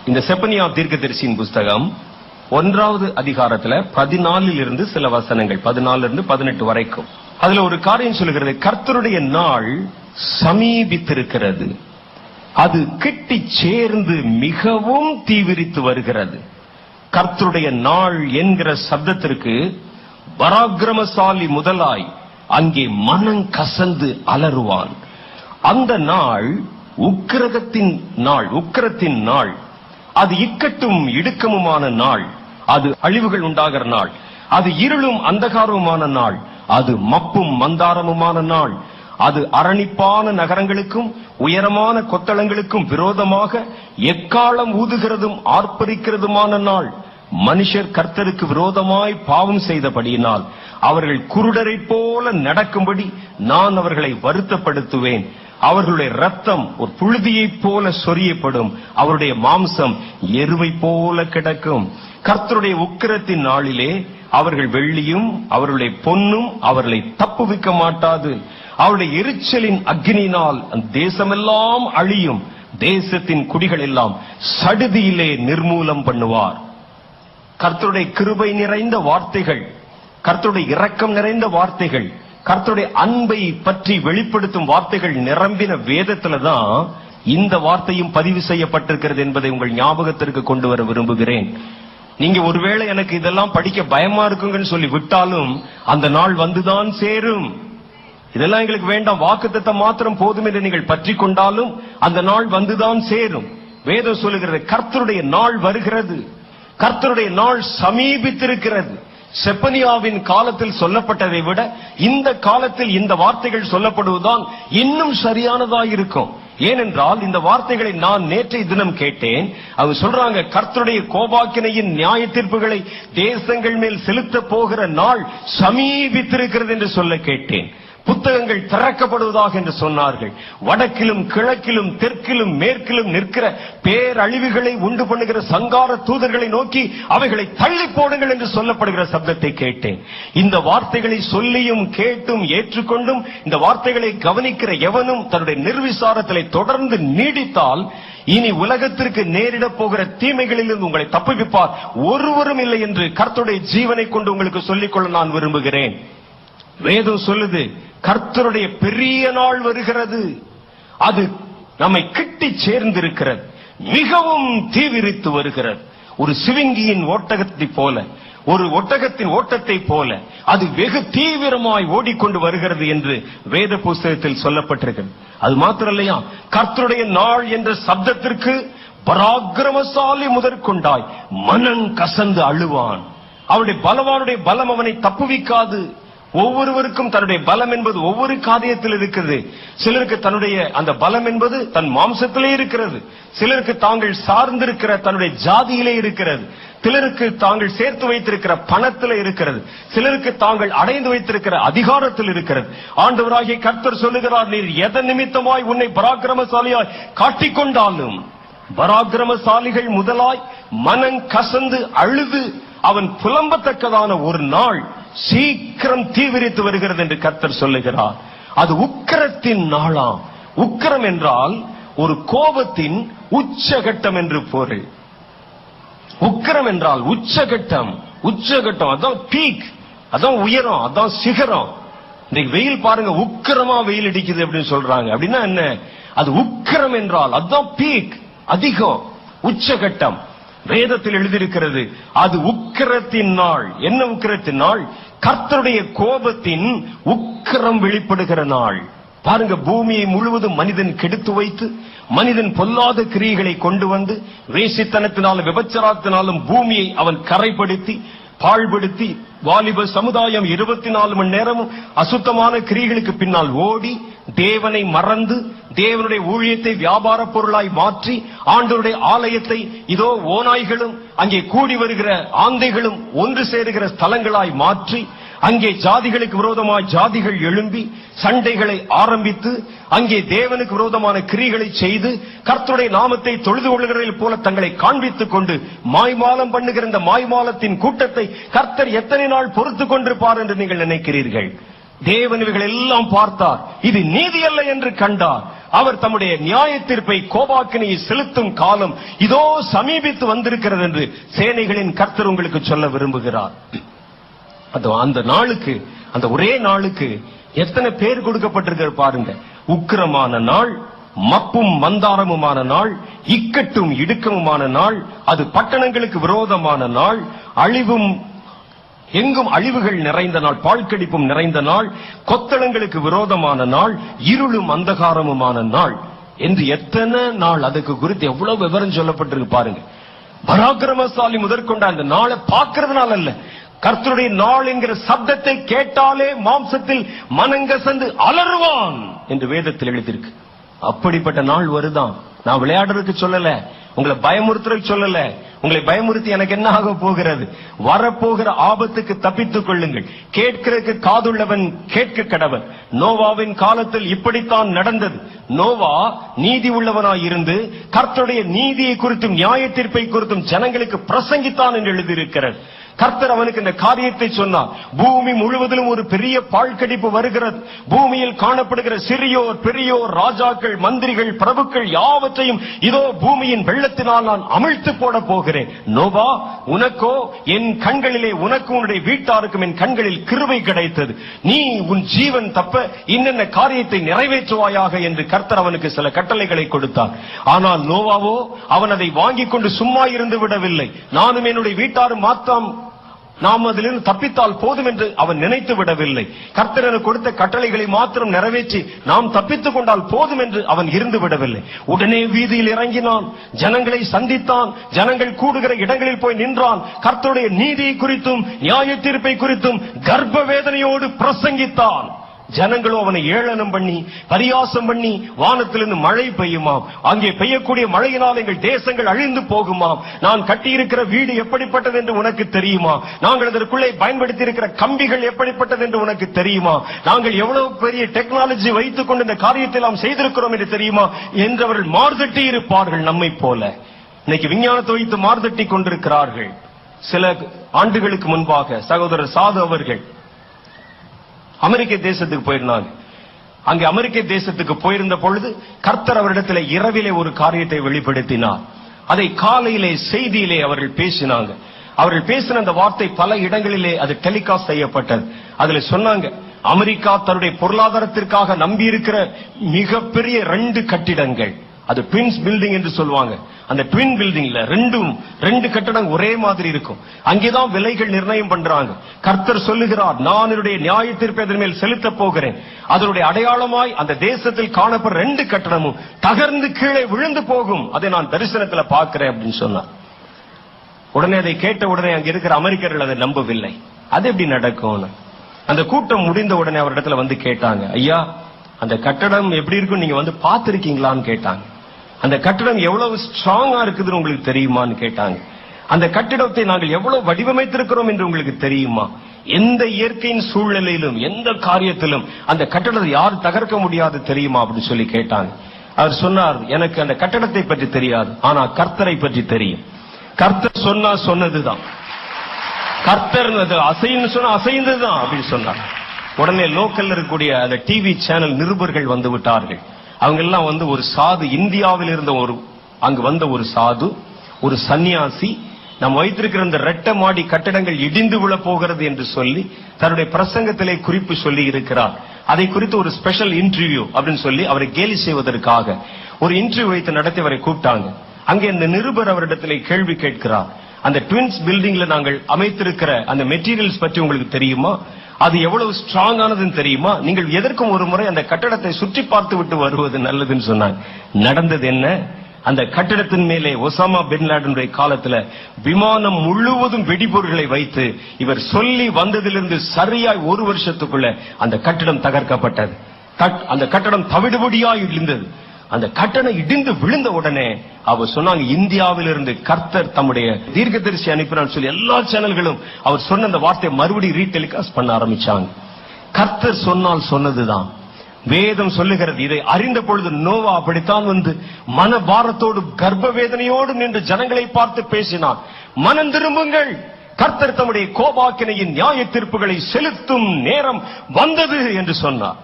இந்த செப்பனியா தீர்க்கதரிசியின் புஸ்தகம் 1வது அதிகாரத்துல 14 இருந்து சில வசனங்கள் 14 இருந்து 18 வரைக்கும். அதுல ஒரு காரியம் சொல்லுகிறது, கர்த்தருடைய நாள் சமீபித்திருக்கிறது, அது கிட்டி சேர்ந்து மிகவும் தீவிரித்து வருகிறது. கர்த்தருடைய நாள் என்கிற சப்தத்திற்கு பராக்கிரமசாலி முதலாய் அங்கே மனம் கசந்து அலறுவான். அந்த நாள் உக்கிரத்தின் நாள், அது இக்கட்டும் இடுக்கமுமான நாள், அது அழிவுகள் உண்டாகிற நாள், அது இருளும் அந்தகாரமுமான நாள், அது மப்பும் மந்தாரமுமான நாள், அது அரணிப்பான நகரங்களுக்கும் உயரமான கொத்தளங்களுக்கும் விரோதமாக எக்காலம் ஊதுகிறதும் ஆர்ப்பரிக்கிறதுமான நாள். மனுஷர் கர்த்தருக்கு விரோதமாய் பாவம் செய்தபடியினால் அவர்கள் குருடரை போல நடக்கும்படி நான் அவர்களை வருத்தப்படுத்துவேன். அவர்களுடைய ரத்தம் ஒரு புழுதியை போல சொரியப்படும், அவருடைய மாம்சம் எருவை போல கிடக்கும். கர்த்தருடைய உக்கிரத்தின் நாளிலே அவர்கள் வெள்ளியும் அவர்களுடைய பொன்னும் அவர்களை தப்புவிக்க மாட்டாது. அவருடைய எரிச்சலின் அக்னியினால் தேசமெல்லாம் அழியும், தேசத்தின் குடிகள் எல்லாம் சடுதியிலே நிர்மூலம் பண்ணுவார். கர்த்தருடைய கிருபை நிறைந்த வார்த்தைகள், கர்த்தருடைய இரக்கம் நிறைந்த வார்த்தைகள், கர்த்தருடைய அன்பை பற்றி வெளிப்படுத்தும் வார்த்தைகள் நிரம்பின வேதத்துலதான் இந்த வார்த்தையும் பதிவு செய்யப்பட்டிருக்கிறது என்பதை உங்கள் ஞாபகத்திற்கு கொண்டு வர விரும்புகிறேன். நீங்க ஒருவேளை எனக்கு இதெல்லாம் படிக்க பயமா இருக்குங்கன்னு சொல்லி விட்டாலும் அந்த நாள் வந்துதான் சேரும். இதெல்லாம் எங்களுக்கு வேண்டாம், வாக்குத்தத்தம் மாத்திரம் போதும் என்று நீங்கள் பற்றி கொண்டாலும் அந்த நாள் வந்துதான் சேரும். வேதம் சொல்லுகிறது, கர்த்தருடைய நாள் வருகிறது, கர்த்தருடைய நாள் சமீபித்திருக்கிறது. செப்பனியாவின் காலத்தில் சொல்லப்பட்டதை விட இந்த காலத்தில் இந்த வார்த்தைகள் சொல்லப்படுவதுதான் இன்னும் சரியானதாக இருக்கும். ஏனென்றால் இந்த வார்த்தைகளை நான் நேற்றைய தினம் கேட்டேன். அவங்க சொல்றாங்க, கர்த்தருடைய கோபாக்கினையின் நியாய தீர்ப்புகளை தேசங்கள் மேல் செலுத்த போகிற நாள் சமீபித்திருக்கிறது என்று சொல்ல கேட்டேன். புத்தகங்கள் திறக்கப்படுவதாக என்று சொன்னார்கள். வடக்கிலும் கிழக்கிலும் தெற்கிலும் மேற்கிலும் நிற்கிற பேரழிவுகளை உண்டு பண்ணுகிற சங்கார தூதர்களை நோக்கி அவைகளை தள்ளி போடுங்கள் என்று சொல்லப்படுகிற சப்தத்தை கேட்டேன். இந்த வார்த்தைகளை சொல்லியும் கேட்டும் ஏற்றுக்கொண்டும் இந்த வார்த்தைகளை கவனிக்கிற எவனும் தன்னுடைய நிர்விசாரத்திலே தொடர்ந்து நீடித்தால் இனி உலகத்திற்கு நேரிட போகிற தீமைகளிலிருந்து உங்களை தப்புவிப்பார் ஒருவரும் இல்லை என்று கர்த்தருடைய ஜீவனை கொண்டு உங்களுக்கு சொல்லிக்கொள்ள நான் விரும்புகிறேன். வேதம் சொல்லுது, கர்த்தருடைய பெரிய நாள் வருகிறது, அது நம்மை கிட்டி சேர்ந்திருக்கிறது, மிகவும் தீவிரித்து வருகிறது. ஒரு சிவிங்கியின் ஓட்டகத்தை போல, ஒரு ஒட்டகத்தின் ஓட்டத்தை போல அது வெகு தீவிரமாய் ஓடிக்கொண்டு வருகிறது என்று வேத புஸ்தகத்தில் சொல்லப்பட்டிருக்கிறது. அது மாத்திரல்லையா, கர்த்தருடைய நாள் என்ற சப்தத்திற்கு பராக்கிரமசாலி முதற்கொண்டாய் மனம் கசந்து அழுவான். அவருடைய பலவானுடைய பலம் அவனை தப்புவிக்காது. ஒவ்வொருவருக்கும் தன்னுடைய பலம் என்பது ஒவ்வொரு காரியத்தில் இருக்கிறது. சிலருக்கு தன்னுடைய அந்த பலம் என்பது தன் மாம்சத்திலே இருக்கிறது, சிலருக்கு தாங்கள் சார்ந்திருக்கிற தன்னுடைய ஜாதியிலே இருக்கிறது, சிலருக்கு தாங்கள் சேர்த்து வைத்திருக்கிற பணத்தில் இருக்கிறது, சிலருக்கு தாங்கள் அடைந்து வைத்திருக்கிற அதிகாரத்தில் இருக்கிறது. ஆண்டவராகிய கர்த்தர் சொல்லுகிறார், நீர் எதன் நிமித்தமாய் உன்னை பராக்கிரமசாலியாய் காட்டிக்கொண்டாலும் பராக்கிரமசாலிகள் முதலாய் மனம் கசந்து அழுது அவன் புலம்பத்தக்கதான ஒரு நாள் சீக்கிரம் தீவிரித்து வருகிறது என்று கர்த்தர் சொல்லுகிறார். அது உக்கிரத்தின் நாளாம். உக்கிரம் என்றால் ஒரு கோபத்தின் உச்சகட்டம் என்று பொருள். உக்கிரம் என்றால் உச்சகட்டம். உச்சகட்டம் அதான் பீக், அதான் உயரம், அதான் சிகரம். இன்னைக்கு வெயில் பாருங்க, உக்கிரமா வெயில் அடிக்குது அப்படின்னு சொல்றாங்க. அப்படின்னா என்ன? அது உக்கிரம் என்றால் அதுதான் பீக், அதிகம், உச்சகட்டம். வேதத்தில் எழுதியிருக்கிறது, அது உக்கிரத்தின் நாள். என்ன உக்கிரத்தின் நாள்? கர்த்தருடைய கோபத்தின் உக்கிரம் வெளிப்படுகிற நாள். பாருங்க, பூமியை முழுவதும் மனிதன் கெடுத்து வைத்து மனிதன் பொல்லாத கிரியைகளை கொண்டு வந்து வேசித்தனத்தினாலும் விபச்சாரத்தினாலும் பூமியை அவன் கரைப்படுத்தி பாழ்படுத்தி வாலிப சமுதாயம் 24 மணி நேரமும் அசுத்தமான கிரியைகளுக்கு பின்னால் ஓடி தேவனை மறந்து தேவனுடைய ஊழியத்தை வியாபார பொருளாய் மாற்றி ஆண்டவருடைய ஆலயத்தை இதோ ஓநாய்களும் அங்கே கூடி வருகிற ஆந்தைகளும் ஒன்று சேருகிற ஸ்தலங்களாய் மாற்றி அங்கே ஜாதிகளுக்கு விரோதமாய் ஜாதிகள் எழும்பி சண்டைகளை ஆரம்பித்து அங்கே தேவனுக்கு விரோதமான கிரியைகளை செய்து கர்த்தருடைய நாமத்தை தொழுது கொள்கிறவர்கள் போல தங்களை காண்பித்துக் கொண்டு மாய்மாலம் பண்ணுகிற இந்த மாய்மாலத்தின் கூட்டத்தை கர்த்தர் எத்தனை நாள் பொறுத்துக் கொண்டிருப்பார் என்று நீங்கள் நினைக்கிறீர்கள்? தேவன் இவைகள் எல்லாம் பார்த்தார், இது நீதி அல்ல என்று கண்டார். அவர் தம்முடைய நியாய தீர்ப்பை கோபாக்கினையை செலுத்தும் காலம் இதோ சமீபித்து வந்திருக்கிறது என்று சேனைகளின் கர்த்தர் உங்களுக்கு சொல்ல விரும்புகிறார். அந்த நாளுக்கு, அந்த ஒரே நாளுக்கு எத்தனை பேர் கொடுக்கப்பட்டிருக்கிற பாருங்க. உக்கிரமான நாள், மப்பும் மந்தாரமுமான நாள், இக்கட்டும் இடுக்கமுமான நாள், அது பட்டணங்களுக்கு விரோதமான நாள், அழிவும் எங்கும் அழிவுகள் நிறைந்த நாள், பாழ்கடிப்பும் நிறைந்த நாள், கொத்தளங்களுக்கு விரோதமான நாள், இருளும் அந்தகாரமுமான நாள் என்று எத்தனை நாள், அதுக்கு குறித்து எவ்வளவு விவரம் சொல்லப்பட்டிருக்கு பாருங்க. பராக்கிரமசாலி முதற்கொண்ட அந்த நாளை பார்க்கறதுனால அல்ல, கர்த்தருடைய நாள் என்கிற சப்தத்தை கேட்டாலே மாம்சத்தில் மனங்கசந்து அலறுவான் என்று வேதத்தில் எழுதியிருக்கு. அப்படிப்பட்ட நாள் வருதான். நான் விளையாடுறதுக்கு சொல்லல, உங்களை பயமுறுத்துறதுக்கு சொல்லல. உங்களை பயமுறுத்தி எனக்கு என்ன ஆக போகிறது? வரப்போகிற ஆபத்துக்கு தப்பித்துக் கொள்ளுங்கள். கேட்கிறதுக்கு காதுள்ளவன் கேட்க கடவன். நோவாவின் காலத்தில் இப்படித்தான் நடந்தது. நோவா நீதி உள்ளவனாய் இருந்து கர்த்தருடைய நீதியை குறித்தும் நியாய தீர்ப்பை குறித்தும் ஜனங்களுக்கு பிரசங்கித்தான் என்று எழுதியிருக்கிறது. கர்த்தர் அவனுக்கு இந்த காரியத்தை சொன்னார். பூமி முழுவதிலும் ஒரு பெரிய பாழ்கடிப்பு வருகிறது. பூமியில் காணப்படுகிற சிறியோர் பெரியோர், ராஜாக்கள், மந்திரிகள், பிரபுக்கள் யாவற்றையும் இதோ பூமியின் வெள்ளத்தினால் நான் அமிழ்த்து போட போகிறேன். நோவா, உனக்கோ என் கண்களிலே, உனக்கும் உன்னுடைய வீட்டாருக்கும் என் கண்களில் கிருபை கிடைத்தது. நீ உன் ஜீவன் தப்ப இன்னென்ன காரியத்தை நிறைவேற்றுவாயாக என்று கர்த்தர் அவனுக்கு சில கட்டளைகளை கொடுத்தார். ஆனால் நோவாவோ அவன் அதை வாங்கிக் கொண்டு சும்மா இருந்து விடவில்லை. நானும் என்னுடைய வீட்டாரும் மாத்தாம் நாம் அதிலிருந்து தப்பித்தால் போதும் என்று அவன் நினைத்து விடவில்லை. கர்த்தர் எனக்கு கொடுத்த கட்டளைகளை மாத்திரம் நிறைவேற்றி நாம் தப்பித்துக் கொண்டால் போதும் என்று அவன் இருந்து விடவில்லை. உடனே வீதியில் இறங்கினான், ஜனங்களை சந்தித்தான், ஜனங்கள் கூடுகிற இடங்களில் போய் நின்றான். கர்த்தருடைய நீதியை குறித்தும் நியாய தீர்ப்பை குறித்தும் கர்ப்ப வேதனையோடு பிரசங்கித்தான். ஜனங்களோ அவனை ஏளனம் பண்ணி பரியாசம் பண்ணி, வானத்திலிருந்து மழை பெய்யுமாம், அங்கே பெய்யக்கூடிய மழையினால் எங்கள் தேசங்கள் அழிந்து போகுமாம், நான் கட்டியிருக்கிற வீடு எப்படிப்பட்டது என்று உனக்கு தெரியுமா, நாங்கள் அதற்குள்ளே பயன்படுத்தி இருக்கிற கம்பிகள் எப்படிப்பட்டது என்று உனக்கு தெரியுமா, நாங்கள் எவ்வளவு பெரிய டெக்னாலஜி வைத்துக் கொண்டு இந்த காரியத்தை நாம் செய்திருக்கிறோம் என்று தெரியுமா என்றவர்கள் மார்தட்டி இருப்பார்கள். நம்மை போல இன்னைக்கு விஞ்ஞானத்தை வைத்து மார்தட்டி கொண்டிருக்கிறார்கள். சில ஆண்டுகளுக்கு முன்பாக சகோதரர் சாது அவர்கள் அமெரிக்க தேசத்துக்கு போயிருந்தாங்க. அங்கே அமெரிக்க தேசத்துக்கு போயிருந்த பொழுது கர்த்தர் அவரிடத்தில் இரவிலே ஒரு காரியத்தை வெளிப்படுத்தினார். அதை காலையிலே செய்தியிலே அவர்கள் பேசினாங்க. அவர்கள் பேசின அந்த வார்த்தை பல இடங்களிலே அது டெலிகாஸ்ட் செய்யப்பட்டது. அதுல சொன்னாங்க, அமெரிக்கா தன்னுடைய பொருளாதாரத்திற்காக நம்பி இருக்கிற மிகப்பெரிய 2 கட்டிடங்கள், அது ட்வின்ஸ் பில்டிங் என்று சொல்லுவாங்க. அந்த ட்வின் பில்டிங்ல ரெண்டு கட்டடம் ஒரே மாதிரி இருக்கும். அங்கேதான் விலைகள் நிர்ணயம் பண்றாங்க. கர்த்தர் சொல்லுகிறார், நான் என்னுடைய நியாய தீர்ப்பை அதன் மேல் செலுத்த போகிறேன். அதனுடைய அடையாளமாய் அந்த தேசத்தில் காணப்படுற 2 கட்டடமும் தகர்ந்து கீழே விழுந்து போகும். அதை நான் தரிசனத்துல பார்க்கிறேன் அப்படின்னு சொன்னார். உடனே அதை கேட்ட உடனே அங்க இருக்கிற அமெரிக்கர்கள் அதை நம்பவில்லை. அது எப்படி நடக்கும்? அந்த கூட்டம் முடிந்த உடனே அவரிடத்துல வந்து கேட்டாங்க, ஐயா அந்த கட்டடம் எப்படி இருக்கும், நீங்க வந்து பார்த்திருக்கீங்களான்னு கேட்டாங்க. அந்த கட்டடம் எவ்வளவு ஸ்ட்ராங்கா இருக்குதுன்னு உங்களுக்கு தெரியுமான்னு கேட்டாங்க. அந்த கட்டிடத்தை நாங்கள் எவ்வளவு வடிவமைத்திருக்கிறோம் என்று உங்களுக்கு தெரியுமா, எந்த இயற்கையின் சூழ்நிலையிலும் எந்த காரியத்திலும் அந்த கட்டடத்தை யார் தகர்க்க முடியாது தெரியுமா அப்படின்னு சொல்லி கேட்டாங்க. அவர் சொன்னார், எனக்கு அந்த கட்டடத்தை பற்றி தெரியாது, ஆனா கர்த்தரை பற்றி தெரியும். கர்த்தர் சொன்னா சொன்னதுதான், கர்த்தர் அசைன்னு சொன்னா அசைந்ததுதான் அப்படின்னு சொன்னார். உடனே லோக்கல்ல இருக்கக்கூடிய அந்த டிவி சேனல் நிருபர்கள் வந்து விட்டார்கள். அவங்க எல்லாம் வந்து ஒரு சாது, இந்தியாவில் இருந்த அங்கு வந்த ஒரு சாது, ஒரு சன்னியாசி, நாம் வைத்திருக்கிற இந்த ரெட்டை மாடி கட்டடங்கள் இடிந்து விழ போகிறது என்று சொல்லி தன்னுடைய பிரசங்கத்திலே குறிப்பு சொல்லி இருக்கிறார். அதை குறித்து ஒரு ஸ்பெஷல் இன்டர்வியூ அப்படின்னு சொல்லி அவரை கேலி செய்வதற்காக ஒரு இன்டர்வியூ வைத்து நடத்தி அவரை கூப்பிட்டாங்க. அங்கே இந்த நிருபர் அவரிடத்திலே கேள்வி கேட்கிறார், அந்த ட்வின்ஸ் பில்டிங்ல நாங்கள் அமைத்திருக்கிற அந்த மெட்டீரியல்ஸ் பற்றி உங்களுக்கு தெரியுமா, அது எவ்வளவு ஸ்ட்ராங் ஆனதுன்னு தெரியுமா, நீங்கள் எதற்கும் ஒரு முறை அந்த கட்டடத்தை சுற்றி பார்த்து விட்டு வருவது நல்லதுன்னு சொன்னாங்க. நடந்தது என்ன, அந்த கட்டிடத்தின் மேலே ஒசாமா பின் லாடனுடைய காலத்துல விமானம் முழுவதும் வெடிபொருட்களை வைத்து இவர் சொல்லி வந்ததிலிருந்து சரியாய் 1 வருஷத்துக்குள்ள அந்த கட்டிடம் தகர்க்கப்பட்டது. அந்த கட்டடம் தவிடுபடியாய் இருந்தது. அந்த கட்டணம் இடிந்து விழுந்த உடனே அவர் சொன்னாங்க, இந்தியாவிலிருந்து கர்த்தர் தம்முடைய தீர்க்கதரிசி அனுப்பினான்னு சொல்லி எல்லா சேனல்களும் அவர் சொன்ன அந்த வார்த்தையை மறுபடியும் ரீடெலிகாஸ்ட் பண்ண ஆரம்பிச்சாங்க. கர்த்தர் சொன்னால் சொன்னதுதான். வேதம் சொல்லுகிறது. இதை அறிந்த பொழுது நோவா அப்படித்தான் வந்து மனபாரத்தோடு கர்ப்ப வேதனையோடு நின்று ஜனங்களை பார்த்து பேசினார். மனம் திரும்புங்கள், கர்த்தர் தம்முடைய கோபாக்கினையின் நியாய தீர்ப்புகளை செலுத்தும் நேரம் வந்தது என்று சொன்னார்.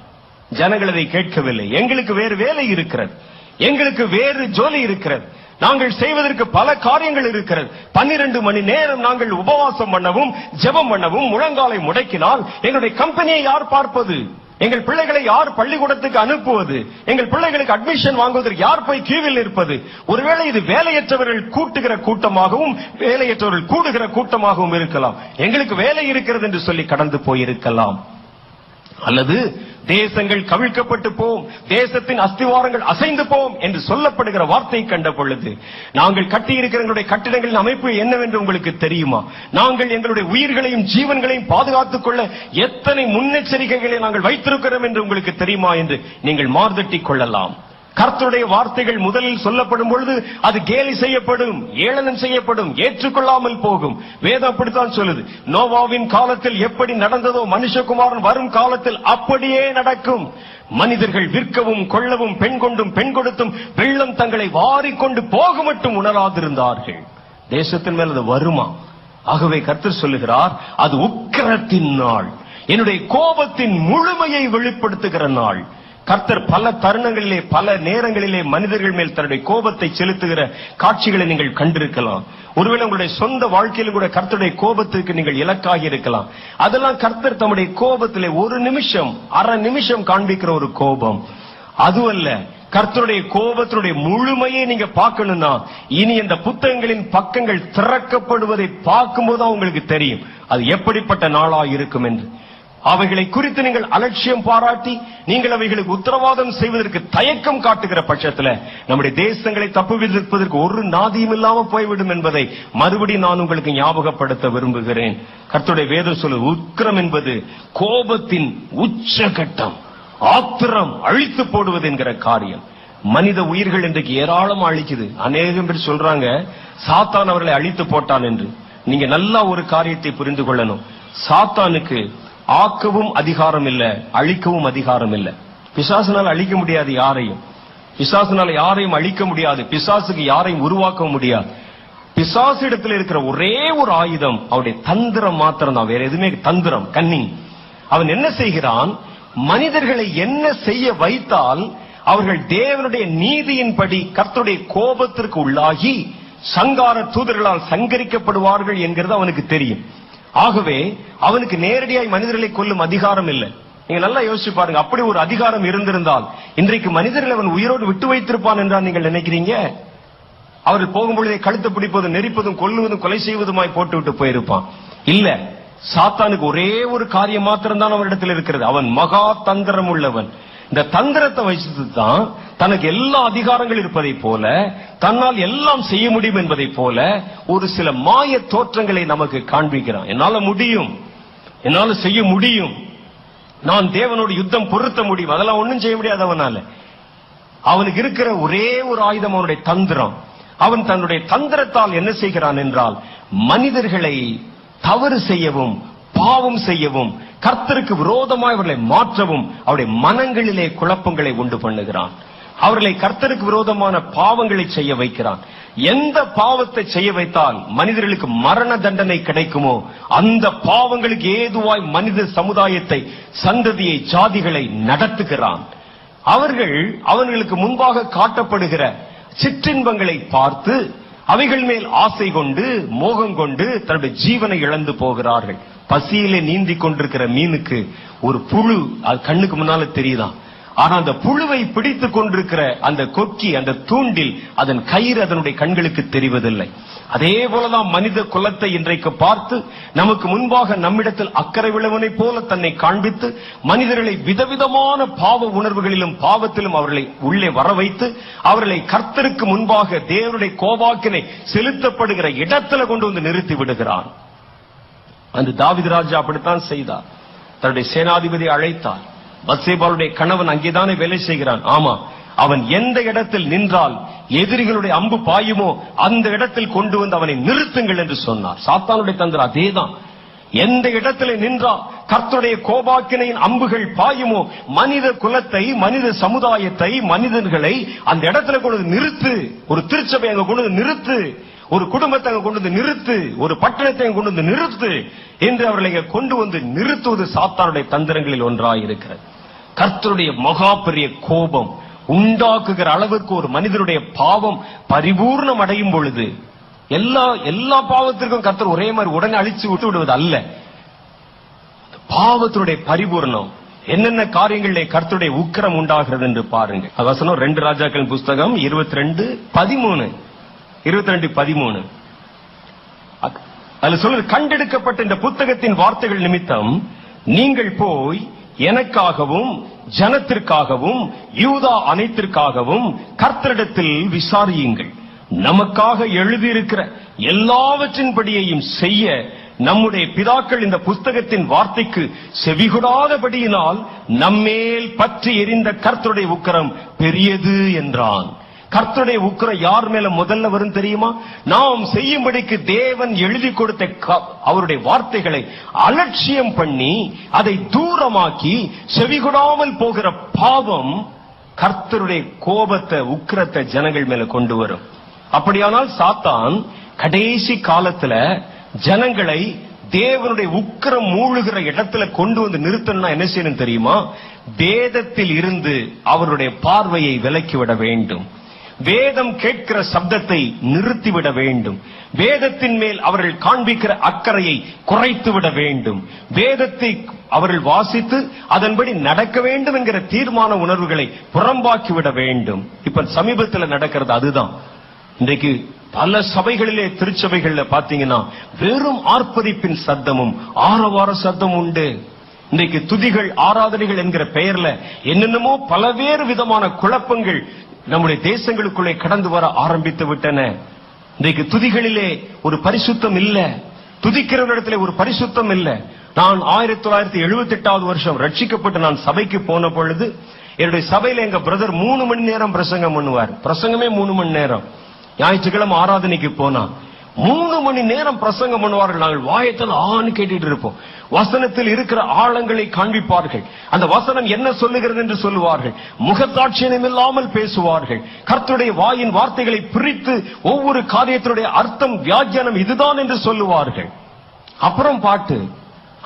ஜனங்கள் அதை கேட்கவில்லை. எங்களுக்கு வேறு வேலை இருக்கிறது, எங்களுக்கு வேறு ஜோலி இருக்கிறது, நாங்கள் செய்வதற்கு பல காரியங்கள் இருக்கிறது. 12 மணி நேரம் நாங்கள் உபவாசம் பண்ணவும் ஜெபம் பண்ணவும் முழங்காலை முடக்கினால் எங்களுடைய கம்பெனியை யார் பார்ப்பது? எங்கள் பிள்ளைகளை யார் பள்ளிக்கூடத்துக்கு அனுப்புவது? எங்கள் பிள்ளைகளுக்கு அட்மிஷன் வாங்குவதற்கு யார் போய் கியூவில் இருப்பது? ஒருவேளை இது வேலையற்றவர்கள் கூட்டுகிற கூட்டமாகவும் வேலையற்றவர்கள் கூடுகிற கூட்டமாகவும் இருக்கலாம். எங்களுக்கு வேலை இருக்கிறது என்று சொல்லி கடந்து போயிருக்கலாம். அல்லது தேசங்கள் கவிழ்க்கப்பட்டு போம், தேசத்தின் அஸ்திவாரங்கள் அசைந்து போம் என்று சொல்லப்படுகிற வார்த்தை கண்ட பொழுது நாங்கள் கட்டியிருக்கிற எங்களுடைய கட்டிடங்களின் அமைப்பு என்னவென்று உங்களுக்கு தெரியுமா? நாங்கள் எங்களுடைய உயிர்களையும் ஜீவன்களையும் பாதுகாத்துக் கொள்ள எத்தனை முன்னெச்சரிக்கைகளை நாங்கள் வைத்திருக்கிறோம் என்று உங்களுக்கு தெரியுமா என்று நீங்கள் மார்தட்டிக் கொள்ளலாம். கர்த்தருடைய வார்த்தைகள் முதலில் சொல்லப்படும் பொழுது அது கேலி செய்யப்படும், ஏளனம் செய்யப்படும், ஏற்றுக்கொள்ளாமல் போகும். வேதம் அப்படித்தான் சொல்லுது. நோவாவின் காலத்தில் எப்படி நடந்ததோ மனுஷகுமாரன் வரும் காலத்தில் அப்படியே நடக்கும். மனிதர்கள் விற்கவும் கொள்ளவும் பெண் கொண்டும் பெண் கொடுத்தும் வெள்ளம் தங்களை வாரிக்கொண்டு போக மட்டும் உணராதிருந்தார்கள். தேசத்தின் மேல் அது வருமா? ஆகவே கர்த்தர் சொல்லுகிறார், அது உக்கிரத்தின் நாள், என்னுடைய கோபத்தின் முழுமையை வெளிப்படுத்துகிற நாள். கர்த்தர் பல தருணங்களிலே பல நேரங்களிலே மனிதர்கள் மேல் தன்னுடைய கோபத்தை செலுத்துகிற காட்சிகளை நீங்கள் கண்டிருக்கலாம். ஒருவேளை உங்களுடைய சொந்த வாழ்க்கையிலும் கூட கர்த்தருடைய கோபத்துக்கு நீங்கள் இலக்காகி இருக்கலாம். அதெல்லாம் கர்த்தர் தம்முடைய கோபத்திலே ஒரு நிமிஷம் அரை நிமிஷம் காண்பிக்கிற ஒரு கோபம். அதுவல்ல, கர்த்தருடைய கோபத்தினுடைய முழுமையை நீங்க பார்க்கணும்னா இனி இந்த புத்தகங்களின் பக்கங்கள் திறக்கப்படுவதை பார்க்கும்போது உங்களுக்கு தெரியும் அது எப்படிப்பட்ட நாளா இருக்கும் என்று. அவைகளை குறித்து நீங்கள் அலட்சியம் பாராட்டி நீங்கள் அவைகளுக்கு உத்தரவாதம் செய்வதற்கு தயக்கம் காட்டுகிற பட்சத்தில் நம்முடைய தேசங்களை தப்புவிப்பதற்கு ஒரு நாதியும் இல்லாம போய்விடும் என்பதை மறுபடியும் நான் உங்களுக்கு ஞாபகப்படுத்த விரும்புகிறேன். கர்த்தருடைய வேதம் சொல்லு, உக்கிரம் என்பது கோபத்தின் உச்சகட்டம், ஆத்திரம், அழித்து போடுவது என்கிற காரியம். மனித உயிர்கள் இன்றைக்கு ஏராளமா அழிக்குது. அநேகம் பேர் சொல்றாங்க சாத்தான் அவர்களை அழித்து போட்டான் என்று. நீங்க நல்லா ஒரு காரியத்தை புரிந்து கொள்ளணும். சாத்தானுக்கு ஆக்கவும் அதிகாரம் இல்ல, அழிக்கவும் அதிகாரம் இல்ல. பிசாசுனால அழிக்க முடியாது யாரையும், பிசாசுனால யாரையும் அழிக்க முடியாது, பிசாசுக்கு யாரையும் உருவாக்க முடியாது. பிசாசு இடத்துல இருக்கிற ஒரே ஒரு ஆயுதம் அவருடைய தந்திரம் மாத்திரம் தான், வேற எதுவுமே. தந்திரம், கன்னிங். அவன் என்ன செய்கிறான்? மனிதர்களை என்ன செய்ய வைத்தால் அவர்கள் தேவனுடைய நீதியின்படி கர்த்தருடைய கோபத்திற்கு உள்ளாகி சங்கார தூதர்களால் சங்கரிக்கப்படுவார்கள் என்கிறது அவனுக்கு தெரியும். ஆகவே அவனுக்கு நேரடியாய் மனிதர்களை கொல்லும் அதிகாரம் இல்லை. நீங்க நல்லா யோசிச்சு பாருங்க, அப்படி ஒரு அதிகாரம் இருந்திருந்தால் இன்றைக்கு மனிதர்கள் அவன் உயிரோடு விட்டு வைத்திருப்பான் என்றால் நீங்கள் நினைக்கிறீங்க? அவர்கள் போகும்பொழுதே கழுத்து பிடிப்பதும் நெரிப்பதும் கொல்லுவதும் கொலை செய்வதுமாய் போட்டு விட்டு போயிருப்பான். இல்ல, சாத்தானுக்கு ஒரே ஒரு காரியம் மாத்திரம்தான் அவனிடத்தில் இருக்கிறது. அவன் மகா தந்திரம் உள்ளவன். இந்த தந்திரத்தை வச்சுட்டு தான் தனக்கு எல்லா அதிகாரங்கள் இருப்பதை போல, தன்னால் எல்லாம் செய்ய முடியும் என்பதை போல ஒரு சில மாய தோற்றங்களை நமக்கு காண்பிக்கிறான். என்னால முடியும், என்னால செய்ய முடியும், நான் தேவனோடு யுத்தம் பொருத்த முடியும், அதெல்லாம் ஒண்ணும் செய்ய முடியாது அவனால. அவனுக்கு இருக்கிற ஒரே ஒரு ஆயுதம் அவனுடைய தந்திரம். அவன் தன்னுடைய தந்திரத்தால் என்ன செய்கிறான் என்றால் மனிதர்களை தவறு செய்யவும் பாவம் செய்யவும் கர்த்தருக்கு விரோதமாய் அவர்களை மாற்றவும் அவருடைய மனங்களிலே குழப்பங்களை உண்டு பண்ணுகிறான். அவர்களை கர்த்தருக்கு விரோதமான பாவங்களை செய்ய வைக்கிறான். எந்த பாவத்தை செய்ய வைத்தால் மனிதர்களுக்கு மரண தண்டனை கிடைக்குமோ அந்த பாவங்களுக்கு ஏதுவாய் மனித சமுதாயத்தை, சந்ததியை, ஜாதிகளை நடத்துகிறான். அவர்களுக்கு முன்பாக காட்டப்படுகிற சிற்றின்பங்களை பார்த்து அவைகள் மேல் ஆசை கொண்டு மோகம் கொண்டு தன்னுடைய ஜீவனை இழந்து போகிறார்கள். பசியிலே நீந்தி கொண்டிருக்கிற மீனுக்கு ஒரு புழு அது கண்ணுக்கு முன்னால தெரியுதான். ஆனா அந்த புழுவை பிடித்துக் கொண்டிருக்கிற அந்த கொக்கி, அந்த தூண்டில், அதன் கயிறு அதனுடைய கண்களுக்கு தெரிவதில்லை. அதே போலதான் மனித குலத்தை இன்றைக்கு பார்த்து நமக்கு முன்பாக நம்மிடத்தில் அக்கறை உள்ளவனை போல தன்னை காண்பித்து மனிதர்களை விதவிதமான பாவ உணர்வுகளிலும் பாவத்திலும் அவர்களை உள்ளே வர வைத்து அவர்களை கர்த்தருக்கு முன்பாக தேவனுடைய கோபாக்கினை செலுத்தப்படுகிற இடத்துல கொண்டு வந்து நிறுத்தி விடுகிறான். அந்த தாவீது ராஜா அப்படித்தான் செய்தார். தன்னுடைய சேனாதிபதி அழைத்தார். பத்சேபாளுடைய கணவன் அங்கேதானே வேலை செய்கிறான். ஆமா, அவன் எந்த இடத்தில் நின்றால் எதிரிகளுடைய அம்பு பாயுமோ அந்த இடத்தில் கொண்டு வந்து அவனை நிறுத்துங்கள் என்று சொன்னார். சாத்தானுடைய தந்திரம் அதேதான். எந்த இடத்துல நின்றா கர்த்தருடைய கோபாக்கினையின் அம்புகள் பாயுமோ மனித குலத்தை, மனித சமுதாயத்தை, மனிதர்களை அந்த இடத்துல கொண்டு வந்து நிறுத்து. ஒரு திருச்சபை அங்க கொண்டு வந்து நிறுத்து, ஒரு குடும்பத்தை அங்க கொண்டு வந்து நிறுத்து, ஒரு பட்டணத்தை அங்க கொண்டு வந்து நிறுத்து என்று அவர்களை கொண்டு வந்து நிறுத்துவது சாத்தானுடைய தந்திரங்களில் ஒன்றாயிருக்கிறது. கர்த்தருடைய மகா பெரிய கோபம் உண்டாக்குகிற அளவுக்கு ஒரு மனிதனுடைய பாவம் பரிபூர்ணம் அடையும் பொழுது எல்லா பாவத்திற்கும் கர்த்தர் ஒரே மாதிரி உடனே அழிச்சு விட்டு விடுவது அல்ல. பாவத்தினுடைய பரிபூர்ணம் என்னென்ன காரியங்களிலே கர்த்தருடைய உக்கிரம் உண்டாகிறது என்று பாருங்க. வசனம் 2 ராஜாக்கள் புஸ்தகம் 22:13 அதுல சொல்றது, கண்டெடுக்கப்பட்ட இந்த புத்தகத்தின் வார்த்தைகள் நிமித்தம் நீங்கள் போய் எனக்காகவும் ஜனத்திற்காகவும் யூதா அனைத்திற்காகவும் கர்த்தரிடத்தில் விசாரியுங்கள். நமக்காக எழுதியிருக்கிற எல்லாவற்றின்படியையும் செய்ய நம்முடைய பிதாக்கள் இந்த புஸ்தகத்தின் வார்த்தைக்கு செவிகொடாதபடியினால் நம்மேல் பற்றி எரிந்த கர்த்தருடைய உக்கிரம் பெரியது என்றான். கர்த்தருடைய உக்கிரம் யார் மேல முதல்ல வரும் தெரியுமா? நாம் செய்யும்படிக்கு தேவன் எழுதி கொடுத்த அவருடைய வார்த்தைகளை அலட்சியம் பண்ணி அதை தூரமாக்கி செவிகொடாமல் போகிற பாவம் கர்த்தருடைய கோபத்தை உக்கிரத்தை ஜனங்கள் மேல கொண்டு வரும். அப்படியானால் சாத்தான் கடைசி காலத்துல ஜனங்களை தேவனுடைய உக்கிரம் மூழ்கிற இடத்துல கொண்டு வந்து நிறுத்தணும்னா என்ன செய்யணும் தெரியுமா? வேதத்தில் இருந்து அவருடைய பார்வையை விலக்கிவிட வேண்டும். வேதம் கேட்கிற சப்தத்தை நிறுத்திவிட வேண்டும். வேதத்தின் மேல் அவர்கள் காண்பிக்கிற அக்கறையை குறைத்துவிட வேண்டும். வேதத்தை அவர்கள் வாசித்து அதன்படி நடக்க வேண்டும் என்கிற தீர்மான உணர்வுகளை புறம்பாக்கிவிட வேண்டும். இப்ப சமீபத்தில் நடக்கிறது அதுதான். இன்றைக்கு பல சபைகளிலே, திருச்சபைகள்ல பாத்தீங்கன்னா வெறும் ஆர்ப்பரிப்பின் சத்தமும் ஆரவார சத்தம் உண்டு. இன்றைக்கு துதிகள் ஆராதனைகள் என்கிற பெயர்ல என்னென்னமோ பலவேறு விதமான குழப்பங்கள் நம்முடைய தேசங்களுக்குள்ளே கடந்து வர ஆரம்பித்து விட்டன. இன்றைக்கு துதிகளிலே ஒரு பரிசுத்தம் இல்ல, துதிக்கிறவரிடத்திலே ஒரு பரிசுத்தம் இல்ல. நான் 1978 வருஷம் ரட்சிக்கப்பட்டு நான் சபைக்கு போன பொழுது என்னுடைய சபையில எங்க பிரதர் 3 மணி நேரம் பிரசங்கம் பண்ணுவார். பிரசங்கமே 3 மணி நேரம். ஞாயிற்றுக்கிழமை ஆராதனைக்கு போனா 3 மணி நேரம் பிரசங்கம் பண்ணுவார்கள். நாங்கள் வாயத்தில் ஆன்னு கேட்டுட்டு இருப்போம். வசனத்தில் இருக்கிற ஆழங்களை காண்பிப்பார்கள். அந்த வசனம் என்ன சொல்லுகிறது என்று சொல்லுவார்கள். முகத்தாட்சியம் இல்லாமல் பேசுவார்கள். கர்த்தருடைய வாயின் வார்த்தைகளை பிரித்து ஒவ்வொரு காரியத்தினுடைய அர்த்தம் வியாக்கியானம் இதுதான் என்று சொல்லுவார்கள். அப்புறம் பாட்டு,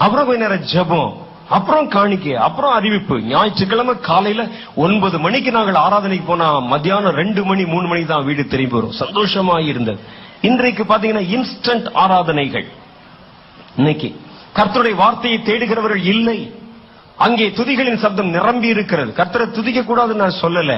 அப்புறம் கொஞ்ச நேரம் ஜெபம், அப்புறம் காணிக்கை, அப்புறம் அறிவிப்பு. ஞாயிற்றுக்கிழமை காலையில 9 மணிக்கு நாங்கள் ஆராதனைக்கு போனா மத்தியானம் 2 மணி 3 மணிக்கு தான் வீடு திரும்பி வரும். சந்தோஷமா இருந்தது. இன்றைக்கு பாத்தீங்கன்னா இன்ஸ்டன்ட் ஆராதனைகள். இன்னைக்கு கர்த்தருடைய வார்த்தையை தேடுகிறவர்கள் இல்லை. அங்கே துதிகளின் சப்தம் நிரம்பி இருக்கிறது. கர்த்தரை துதிக்க கூடாதுன்னு நான் சொல்லல,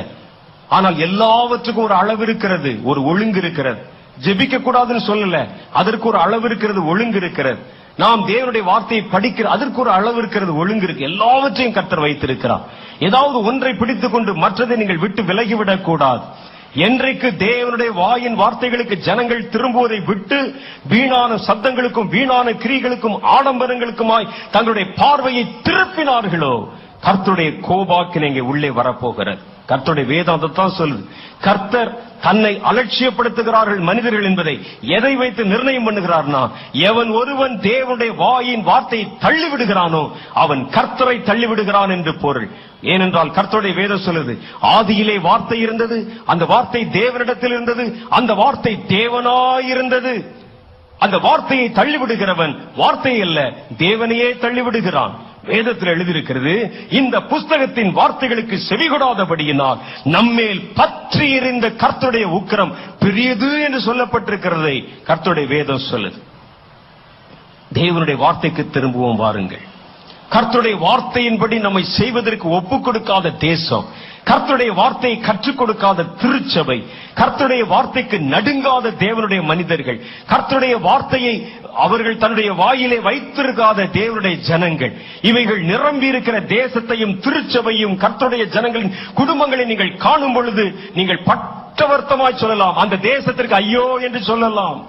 ஆனால் எல்லாவற்றுக்கும் ஒரு அளவு இருக்கிறது, ஒரு ஒழுங்கு இருக்கிறது. ஜெபிக்க கூடாதுன்னு சொல்லல, அதற்கு ஒரு அளவு இருக்கிறது, ஒழுங்கு இருக்கிறது. நாம் தேவனுடைய வார்த்தையை படிக்கிற அதற்கு ஒரு அளவு இருக்கிறது, ஒழுங்கு இருக்கு. எல்லாவற்றையும் கர்த்தர் வைத்திருக்கிறார். ஏதாவது ஒன்றை பிடித்துக் கொண்டு மற்றதை நீங்கள் விட்டு விலகிவிடக் கூடாது. என்றைக்கு தேவனுடைய வாயின் வார்த்தைகளுக்கு ஜனங்கள் திரும்புவதை விட்டு வீணான சப்தங்களுக்கும் வீணான கிரிகளுக்கும் ஆடம்பரங்களுக்குமாய் தங்களுடைய பார்வையை திருப்பினார்களோ கர்த்தருடைய கோபாக்கினை இங்கே உள்ளே வரப்போகிறது. கர்த்தருடைய வேதம் அதைத்தான் சொல்லுது. கர்த்தர் தன்னை அலட்சியப்படுத்துகிறார்கள் மனிதர்கள் என்பதை எதை வைத்து நிர்ணயம் பண்ணுகிறார்னா, எவன் ஒருவன் தேவனுடைய வாயின் வார்த்தையை தள்ளிவிடுகிறானோ அவன் கர்த்தரை தள்ளிவிடுகிறான் என்று பொருள். ஏனென்றால் கர்த்தருடைய வேதம் சொல்லுது, ஆதியிலே வார்த்தை இருந்தது, அந்த வார்த்தை தேவனிடத்தில் இருந்தது, அந்த வார்த்தை தேவனாயிருந்தது. அந்த வார்த்தையை தள்ளிவிடுகிறவன் வார்த்தை அல்ல, தேவனையே தள்ளிவிடுகிறான். வேதத்தில் எழுதியிருக்கிறது, இந்த புஸ்தகத்தின் வார்த்தைகளுக்கு செவிகொடாதபடியினால் நம்மேல் பற்றி எறிந்த கர்த்தருடைய உக்கிரம் பெரியது என்று சொல்லப்பட்டிருக்கிறதை கர்த்தருடைய வேதம் சொல்லுது. தேவனுடைய வார்த்தைக்கு திரும்புவோம் வாருங்கள். கர்த்தருடைய வார்த்தையின்படி நம்மை செய்வதற்கு ஒப்புக் கொடுக்காத தேசம், கர்த்தருடைய வார்த்தையை கற்றுக் கொடுக்காத திருச்சபை, கர்த்தருடைய வார்த்தைக்கு நடுங்காத தேவனுடைய மனிதர்கள், கர்த்தருடைய வார்த்தையை அவர்கள் தன்னுடைய வாயிலே வைத்திருக்காத தேவனுடைய ஜனங்கள், இவைகள் நிரம்பி இருக்கிற தேசத்தையும் திருச்சபையும் கர்த்தருடைய ஜனங்களின் குடும்பங்களை நீங்கள் காணும் பொழுது நீங்கள் பட்டவர்த்தமாய் சொல்லலாம், அந்த தேசத்திற்கு ஐயோ என்று சொல்லலாம்.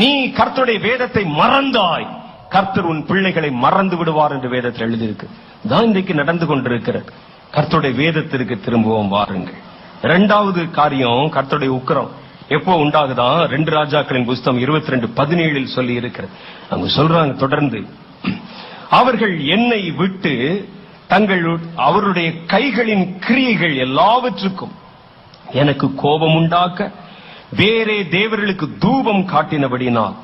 நீ கர்த்தருடைய வேதத்தை மறந்தாய், கர்த்தர் உன் பிள்ளைகளை மறந்து விடுவார் என்று வேதத்தில் எழுதியிருக்கு. தான் இன்றைக்கு நடந்து கொண்டிருக்கிறது. கர்த்தருடைய வேதத்திற்கு திரும்பவும் வாருங்கள். இரண்டாவது காரியம், கர்த்தருடைய உக்கிரம் எப்போ உண்டாகுதான்? 2 ராஜாக்களின் புஸ்தகம் 22:17 சொல்லி இருக்கிறது. அங்க சொல்றாங்க தொடர்ந்து, அவர்கள் என்னை விட்டு அவருடைய கைகளின் கிரியைகள் எல்லாவற்றுக்கும் எனக்கு கோபம் உண்டாக்க வேறே தேவர்களுக்கு தூபம் காட்டினபடினால்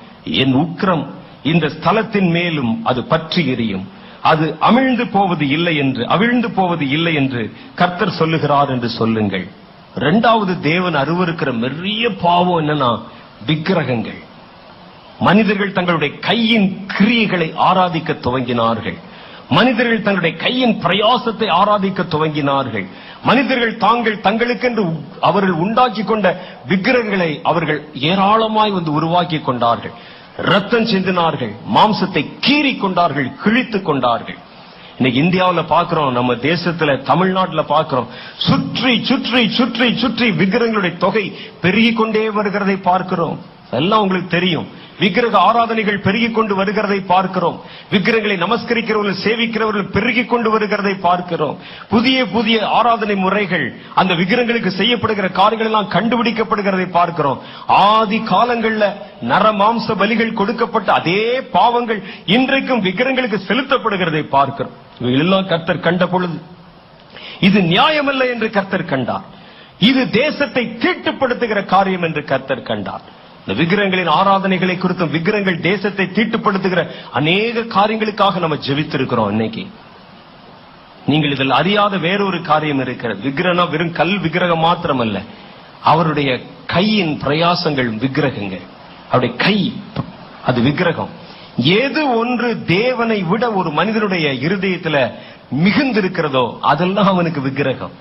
என் உக்கிரம் இந்த ஸ்தலத்தின் மேலும் அது பற்றி எரியும். அது அமிழ்ந்து போவது இல்லை என்று, அவிழ்ந்து போவது இல்லை என்று கர்த்தர் சொல்லுகிறார் என்று சொல்லுங்கள். இரண்டாவது தேவன் அருவருக்கிற பெரிய பாவம் என்னன்னா விக்கிரகங்கள். மனிதர்கள் தங்களுடைய கையின் கிரியைகளை ஆராதிக்க துவங்கினார்கள். மனிதர்கள் தங்களுடைய கையின் பிரயாசத்தை ஆராதிக்க துவங்கினார்கள். மனிதர்கள் தங்களுக்கென்று அவர்கள் உண்டாக்கி கொண்ட விக்கிரகங்களை அவர்கள் ஏராளமாய் உருவாக்கி கொண்டார்கள். ரத்தம் சிந்தினார்கள், மாம்சத்தை கீறி கொண்டார்கள், கிழித்துக் கொண்டார்கள். இன்னைக்கு இந்தியாவில் பாக்குறோம், நம்ம தேசத்துல தமிழ்நாட்டில் பாக்குறோம், சுற்றி சுற்றி சுற்றி சுற்றி விக்கிரகங்களுடைய தொகை பெருகிக் கொண்டே வருகிறதை பார்க்கிறோம். எல்லாம் உங்களுக்கு தெரியும். விக்கிரக ஆராதனைகள் பெருகிக் கொண்டு வருகிறதை பார்க்கிறோம். விக்கிரகங்களை நமஸ்கரிக்கிறவர்கள், சேவிக்கிறவர்கள் பெருகிக் கொண்டு வருகிறதை பார்க்கிறோம். புதிய புதிய ஆராதனை முறைகள், அந்த விக்கிரகங்களுக்கு செய்யப்படுகிற காரியங்கள் எல்லாம் கண்டுபிடிக்கப்படுகிறதை பார்க்கிறோம். ஆதி காலங்கள்ல நர மாம்ச பலிகள் கொடுக்கப்பட்ட அதே பாவங்கள் இன்றைக்கும் விக்கிரகங்களுக்கு செலுத்தப்படுகிறதை பார்க்கிறோம். இவையெல்லாம் கர்த்தர் கண்ட பொழுது இது நியாயமல்ல என்று கர்த்தர் கண்டார். இது தேசத்தை தீட்டுப்படுத்துகிற காரியம் என்று கர்த்தர் கண்டார். இந்த விக்கிரகங்களின் ஆராதனைகளை குறித்தும், விக்கிரகங்கள் தேசத்தை தீட்டுப்படுத்துகிற அநேக காரியங்களுக்காக நம்ம ஜெபித்திருக்கிறோம். இன்னைக்கு நீங்கள் இதில் அறியாத வேறொரு காரியம் இருக்கிறது. விக்கிரகம் வெறும் கல் விக்கிரகம் மாத்திரமல்ல, அவருடைய கையின் பிரயாசங்கள் விக்கிரகங்கள். அவருடைய கை அது விக்கிரகம். எது ஒன்று தேவனை விட ஒரு மனிதனுடைய இருதயத்துல மிகுந்திருக்கிறதோ அதெல்லாம் அவனுக்கு விக்கிரகம்.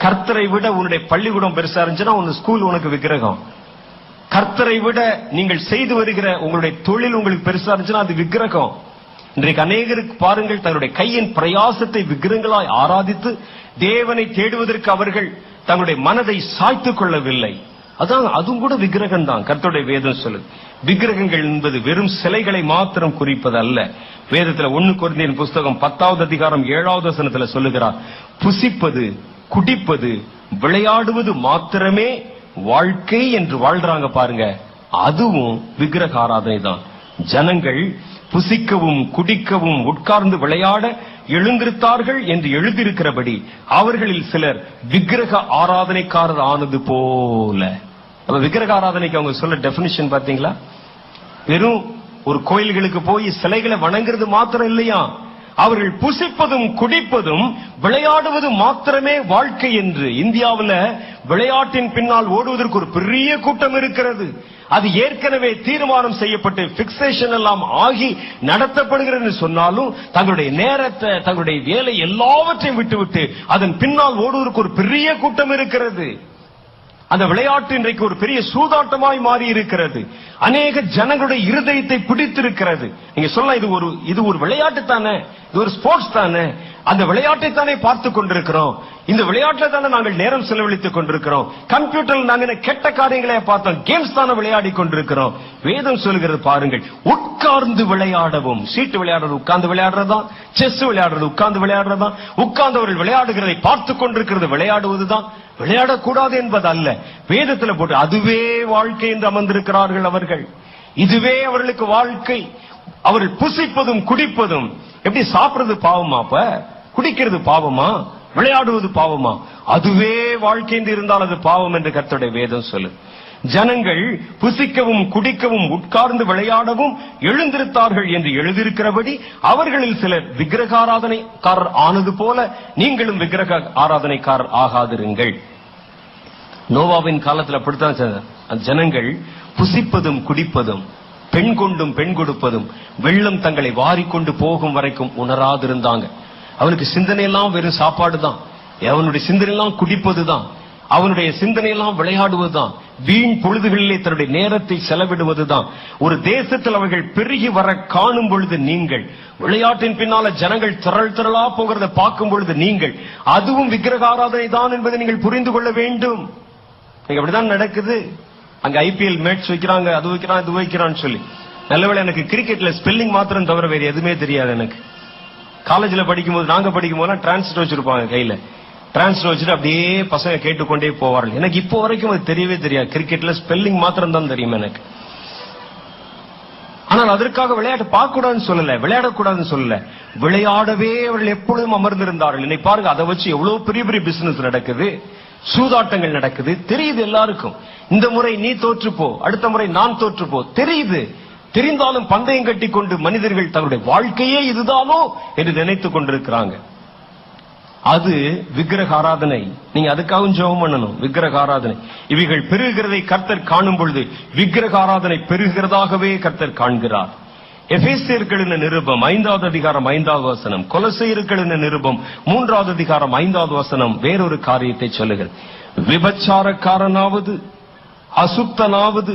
கர்த்தரை விட உன்னுடைய பள்ளிக்கூடம் பெருசா இருந்துச்சுன்னா உன் ஸ்கூல் உனக்கு விக்கிரகம். கர்த்தரை விட நீங்கள் செய்து வருகிற உங்களுடைய தொழில் உங்களுக்கு பெருசா இருந்துச்சுன்னா அது விக்கிரகம். இன்றைக்கு அநேகருக்கு பாருங்கள், தங்களுடைய கையின் பிரயாசத்தை விக்கிரகங்களாய் ஆராதித்து தேவனை தேடுவதற்கு அவர்கள் தங்களுடைய மனதை சாய்த்துக் கொள்ளவில்லை. அதான் அதுவும் கூட விக்கிரகம் தான். கர்த்தருடைய வேதம் சொல்லு, விக்கிரகங்கள் என்பது வெறும் சிலைகளை மாத்திரம் குறிப்பது அல்ல. வேதத்துல 1 கொரிந்தியர் புஸ்தகம் 10வது அதிகாரம் 7வது வசனத்துல சொல்லுகிறார், புசிப்பது, குடிப்பது, விளையாடுவது மாத்திரமே வாழ்க்கை என்று வாழ்றாங்க பாருங்க. அதுவும் விக்கிரக ஆராதனை தான். ஜனங்கள் புசிக்கவும் குடிக்கவும் உட்கார்ந்து விளையாட எழுந்திருத்தார்கள் என்று எழுதியிருக்கிறபடி அவர்களில் சிலர் விக்கிரக ஆராதனைக்காரர் ஆனது போல. விக்கிரக ஆராதனைக்கு அவங்க சொல்ல டெபினிஷன் பாத்தீங்களா? வெறும் ஒரு கோயில்களுக்கு போய் சிலைகளை வணங்குறது மாத்திரம் இல்லையா, அவர்கள் புசிப்பதும் குடிப்பதும் விளையாடுவதும் மாத்திரமே வாழ்க்கை என்று. இந்தியாவில் விளையாட்டின் பின்னால் ஓடுவதற்கு ஒரு பெரிய கூட்டம் இருக்கிறது. அது ஏற்கனவே தீர்மானம் செய்யப்பட்டு பிக்சேஷன் எல்லாம் ஆகி நடத்தப்படுகிறது சொன்னாலும் தங்களுடைய நேரத்தை, தங்களுடைய வேலை எல்லாவற்றையும் விட்டுவிட்டு அதன் பின்னால் ஓடுவதற்கு ஒரு பெரிய கூட்டம் இருக்கிறது. அந்த விளையாட்டு இன்றைக்கு ஒரு பெரிய சூதாட்டமாய் மாறி இருக்கிறது. அநேக ஜனங்களுடைய இருதயத்தை பிடித்திருக்கிறது. நீங்க சொல்லலாம், இது ஒரு விளையாட்டு தானே, இது ஒரு ஸ்போர்ட்ஸ் தானே, அந்த விளையாட்டை தானே பார்த்து கொண்டிருக்கிறோம், இந்த விளையாட்டில் தானே நாங்கள் நேரம் செலவழித்துக் கொண்டிருக்கிறோம், கம்ப்யூட்டர்ல நாங்கள் கெட்ட காரியங்களை பார்த்தோம், கேம்ஸ் தானே விளையாடி கொண்டிருக்கிறோம். வேதம் சொல்கிறது பாருங்கள், உட்கார்ந்து விளையாடவும். சீட்டு விளையாடுறது உட்கார்ந்து விளையாடுறதா, செஸ் விளையாடுறது உட்கார்ந்து விளையாடுறதா, உட்கார்ந்தவர்கள் விளையாடுகிறதை பார்த்து கொண்டிருக்கிறது விளையாடுவதுதான். விளையாடக்கூடாது என்பது அல்ல. வேதத்துல போட்டு அதுவே வாழ்க்கை என்று அமர்ந்திருக்கிறார்கள் அவர்கள். இதுவே அவர்களுக்கு வாழ்க்கை. அவர்கள் புசிப்பதும் குடிப்பதும், எப்படி சாப்பிடுறது பாவமா, அப்ப குடிக்கிறது பாவமா, விளையாடுவது பாவமா? அதுவே வாழ்க்கை என்று இருந்தால் அது பாவம் என்று கர்த்தருடைய வேதம் சொல்லு. ஜனங்கள் புசிக்கவும் குடிக்கவும் உட்கார்ந்து விளையாடவும் எழுந்திருத்தார்கள் என்று எழுதியிருக்கிறபடி அவர்களில் சிலர் விக்கிரக ஆராதனைக்காரர் ஆனது போல நீங்களும் விக்கிரக ஆராதனைக்காரர் ஆகாதிருங்கள். நோவாவின் காலத்தில் அப்படித்தான் ஜனங்கள் புசிப்பதும் குடிப்பதும், பெண் கொண்டும் பெண் கொடுப்பதும், வெள்ளம் தங்களை வாரிக்கொண்டு போகும் வரைக்கும் உணராதிருந்தாங்க. அவனுக்கு சிந்தனையெல்லாம் வெறும் சாப்பாடு தான், அவனுடைய சிந்தனையெல்லாம் குடிப்பதுதான், அவனுடைய சிந்தனையெல்லாம் விளையாடுவதுதான், வீண் பொழுதுகளிலே தன்னுடைய நேரத்தை செலவிடுவதுதான். ஒரு தேசத்தில் அவர்கள் பெருகி வர காணும் பொழுது நீங்கள் விளையாட்டின் பின்னால ஜனங்கள் திரளா போகிறத பார்க்கும் பொழுது நீங்கள் அதுவும் விக்கிரக ஆராதனை தான் என்பதை நீங்கள் புரிந்து கொள்ள வேண்டும். அப்படிதான் நடக்குது. அங்க ஐபிஎல் மேட்ச் வைக்கிறாங்க, அது வைக்கிறான் இது வைக்கிறான்னு சொல்லி. நல்லவேளை எனக்கு கிரிக்கெட்ல ஸ்பெல்லிங் மாத்திரம் தவிர வேறு எதுவுமே தெரியாது. எனக்கு காலேஜ்ல படிக்கும் போது, நாங்க படிக்கும் போது டிரான்ஸ்லேட் வச்சிருப்பாங்க கையில, டிரான்ஸ்லேட் வச்சுட்டு அப்படியே பசங்க கேட்டுக்கொண்டே போவார்கள். எனக்கு இப்போ வரைக்கும் அது தெரியவே தெரியாது. கிரிக்கெட்ல ஸ்பெல்லிங் மாத்திரம் தான் தெரியும் எனக்கு. ஆனால் அதற்காக விளையாட்டு பார்க்க கூடாதுன்னு சொல்லல, விளையாடக்கூடாதுன்னு சொல்லல, விளையாடவே அவர்கள் எப்பொழுதும் அமர்ந்திருந்தார்கள். இன்னைக்கு பாருங்க, அதை வச்சு எவ்வளவு பெரிய பெரிய பிசினஸ் நடக்குது, சூதாட்டங்கள் நடக்குது, தெரியுது எல்லாருக்கும். இந்த முறை நீ தோற்றுப்போ, அடுத்த முறை நான் தோற்றுப்போ, தெரியுது. தெரிந்தாலும் பந்தயம் கட்டி கொண்டு மனிதர்கள் தங்களுடைய வாழ்க்கையே இதுதானோ என்று நினைத்துக் கொண்டிருக்கிறாங்க. அது விக்கிரக ஆராதனை. நீங்க அதுக்காகவும் ஜெபம் பண்ணணும். விக்கிரக ஆராதனை இவைகள் பெருகிறதை கர்த்தர் காணும் பொழுது விக்கிரக ஆராதனை பெருகிறதாகவே கர்த்தர் காண்கிறார். எபேசியர்களின் நிருபம் 5வது அதிகாரம் 5வது வசனம், கொலோசையர்களின் நிருபம் 3வது அதிகாரம் 5வது வசனம் வேறொரு காரியத்தை சொல்லுகிறது. விபச்சாரக்காரனாவது அசுத்தனாவது